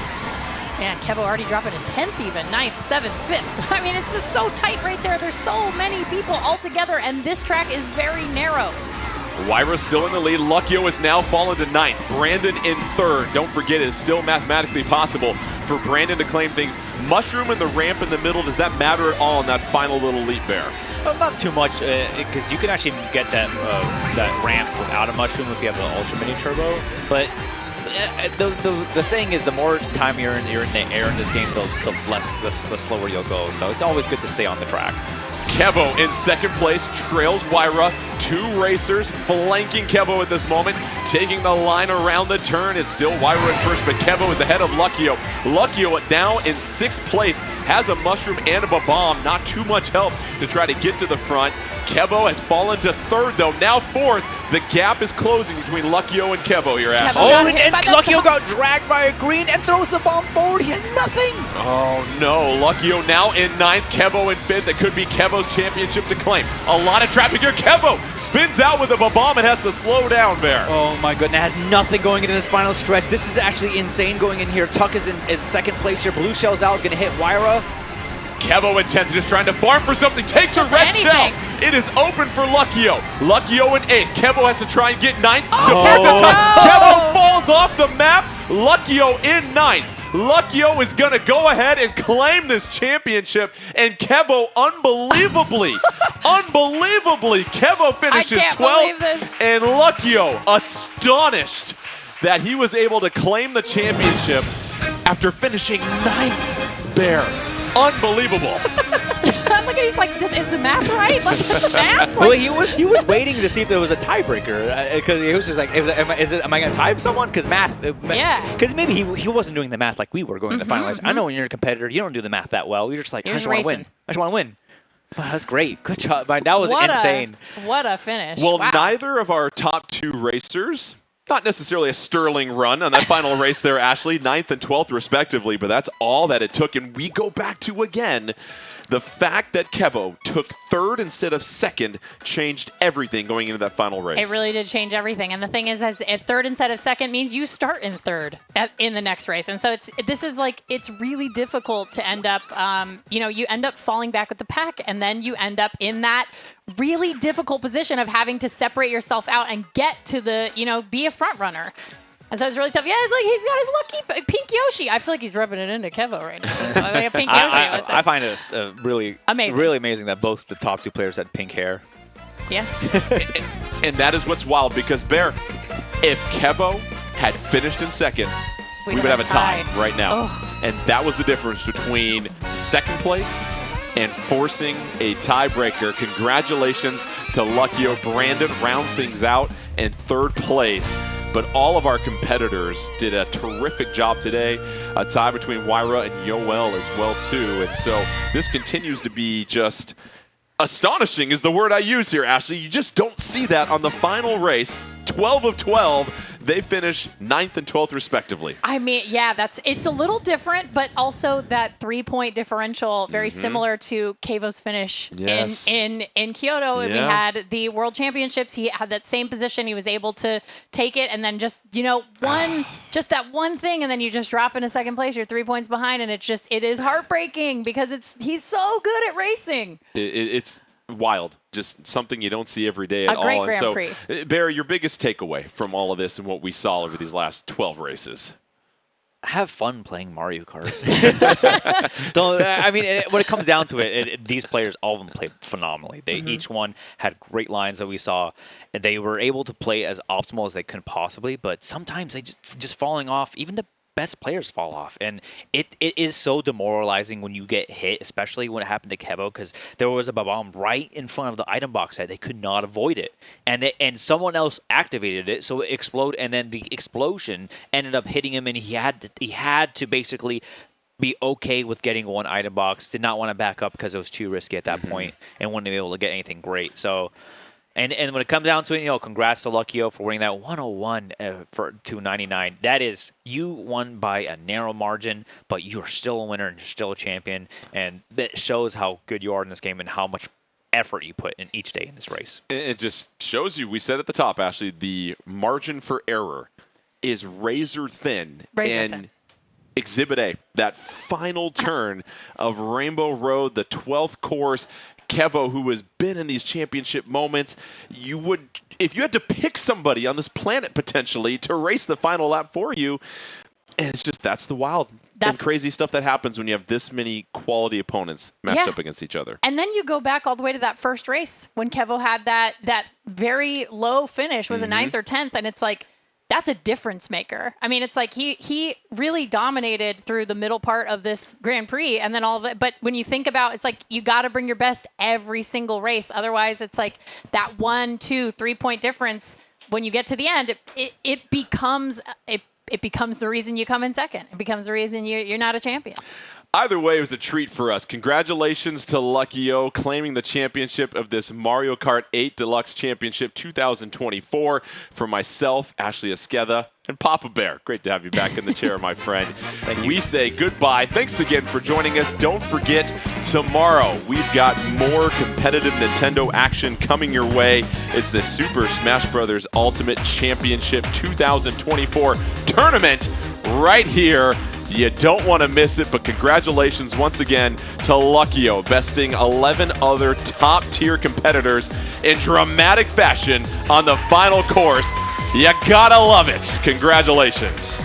Man, Kevo already dropping in 10th even, 9th, 7th, 5th. I mean, it's just so tight right there. There's so many people all together, and this track is very narrow. Wyra still in the lead. Luckyo has now fallen to ninth. Brandon in third. Don't forget, it is still mathematically possible for Brandon to claim things. Mushroom in the ramp in the middle, does that matter at all in that final little leap there? Not too much, because you can actually get that ramp without a mushroom if you have the Ultra Mini Turbo. But the saying is, the more time you're in the air in this game, the slower you'll go. So it's always good to stay on the track. Kevo in second place trails Wyra. 2 racers flanking Kevo at this moment, taking the line around the turn. It's still Wyra in first, but Kevo is ahead of Luckyo. Luckyo now in 6th place, has a mushroom and a bomb. Not too much help to try to get to the front. Kevo has fallen to 3rd, though. Now 4th. The gap is closing between Luckyo and Kevo here, Ash. Oh, and Luckyo got dragged by a green and throws the bomb forward. He has nothing. Oh, no. Luckyo now in 9th, Kevo in 5th. It could be Kevo's championship to claim. A lot of traffic here. Kevo spins out with a bomb and has to slow down there. Oh, my goodness. Has nothing going into this final stretch. This is actually insane going in here. Tuck is in 2nd place here. Blue Shell's out. Going to hit Wyra. Kevo in 10th, just trying to farm for something. Takes a red shell. It is open for Luckyo. Luckyo in 8th. Kevo has to try and get 9th. Departs time. Kevo falls off the map. Luckyo in 9th. Luckyo is going to go ahead and claim this championship. And Kevo, unbelievably, Kevo finishes 12th. And Luckyo, astonished that he was able to claim the championship after finishing 9th there. Unbelievable. Look at, he's like, is the math right? Look at the math. Well, he was waiting to see if there was a tiebreaker, because he was just like, am I going to tie someone? Because math. Yeah. Because maybe he wasn't doing the math like we were going to the finalists. I know when you're a competitor, you don't do the math that well. You're just like, I just want to win. I just want to win. Wow, that's great. Good job. That was insane. What a finish. Well, wow. Neither of our top 2 racers, not necessarily a sterling run on that final race there, Ashley, 9th and 12th respectively, but that's all that it took. And we go back to, again, the fact that Kevo took 3rd instead of 2nd changed everything going into that final race. It really did change everything. And the thing is, as at 3rd instead of 2nd means you start in 3rd in the next race. And so it's really difficult to end up, you end up falling back with the pack, and then you end up in that really difficult position of having to separate yourself out and get to the, be a front runner. And so it's really tough. Yeah, it's like he's got his lucky pink Yoshi. I feel like he's rubbing it into Kevo right now. So like a pink Yoshi. I find it really amazing that both the top 2 players had pink hair. Yeah. And that is what's wild, because, Bear, if Kevo had finished in 2nd, we would have a tie right now. Oh. And that was the difference between 2nd place and forcing a tiebreaker. Congratulations to Luckyo. Brandon rounds things out in third place. But all of our competitors did a terrific job today. A tie between Wyra and Yoel as well, too. And so this continues to be just astonishing is the word I use here, Ashley. You just don't see that on the final race. 12 of 12. They finish 9th and 12th respectively. I mean, yeah, it's a little different, but also that 3-point differential, very similar to Kevo's finish in Kyoto. And we had the World Championships. He had that same position. He was able to take it, and then just, just that one thing, and then you just drop into second place. You're 3 points behind, and it is heartbreaking because he's so good at racing. It's wild. Just something you don't see every day at all. A great Grand Prix. Barry, your biggest takeaway from all of this and what we saw over these last 12 races? Have fun playing Mario Kart. When it comes down to it, these players, all of them played phenomenally. They each one had great lines that we saw, and they were able to play as optimal as they could possibly. But sometimes they just falling off. Even the best players fall off, and it is so demoralizing when you get hit, especially when it happened to Kevo, because there was a bomb right in front of the item box that they could not avoid it, and someone else activated it, so it exploded, and then the explosion ended up hitting him, and he had to basically be okay with getting one item box. Did not want to back up because it was too risky at that point, and wouldn't be able to get anything great. So. And when it comes down to it, congrats to Luckyo for winning that 101 to 99. That is, you won by a narrow margin, but you are still a winner and you're still a champion. And that shows how good you are in this game and how much effort you put in each day in this race. It just shows you, we said at the top, Ashley, the margin for error is razor thin. Exhibit A, that final turn of Rainbow Road, the 12th course. Kevo, who has been in these championship moments, if you had to pick somebody on this planet potentially to race the final lap for you, and it's just, that's the wild and crazy stuff that happens when you have this many quality opponents matched up against each other. And then you go back all the way to that first race when Kevo had that very low finish, was a 9th or 10th, and it's like, that's a difference maker. I mean, it's like he really dominated through the middle part of this Grand Prix, and then all of it. But when you think about, it's like you got to bring your best every single race. Otherwise, it's like that 1, 2, 3 point difference. When you get to the end, it becomes the reason you come in second. It becomes the reason you're not a champion. Either way, it was a treat for us. Congratulations to Luckyo claiming the championship of this Mario Kart 8 Deluxe Championship 2024. For myself, Ashley Esqueda, and Papa Bear. Great to have you back in the chair, my friend. Thank you. We say goodbye. Thanks again for joining us. Don't forget, tomorrow we've got more competitive Nintendo action coming your way. It's the Super Smash Bros. Ultimate Championship 2024 tournament right here. You don't want to miss it, but congratulations once again to Luckyo, besting 11 other top-tier competitors in dramatic fashion on the final course. You gotta love it. Congratulations.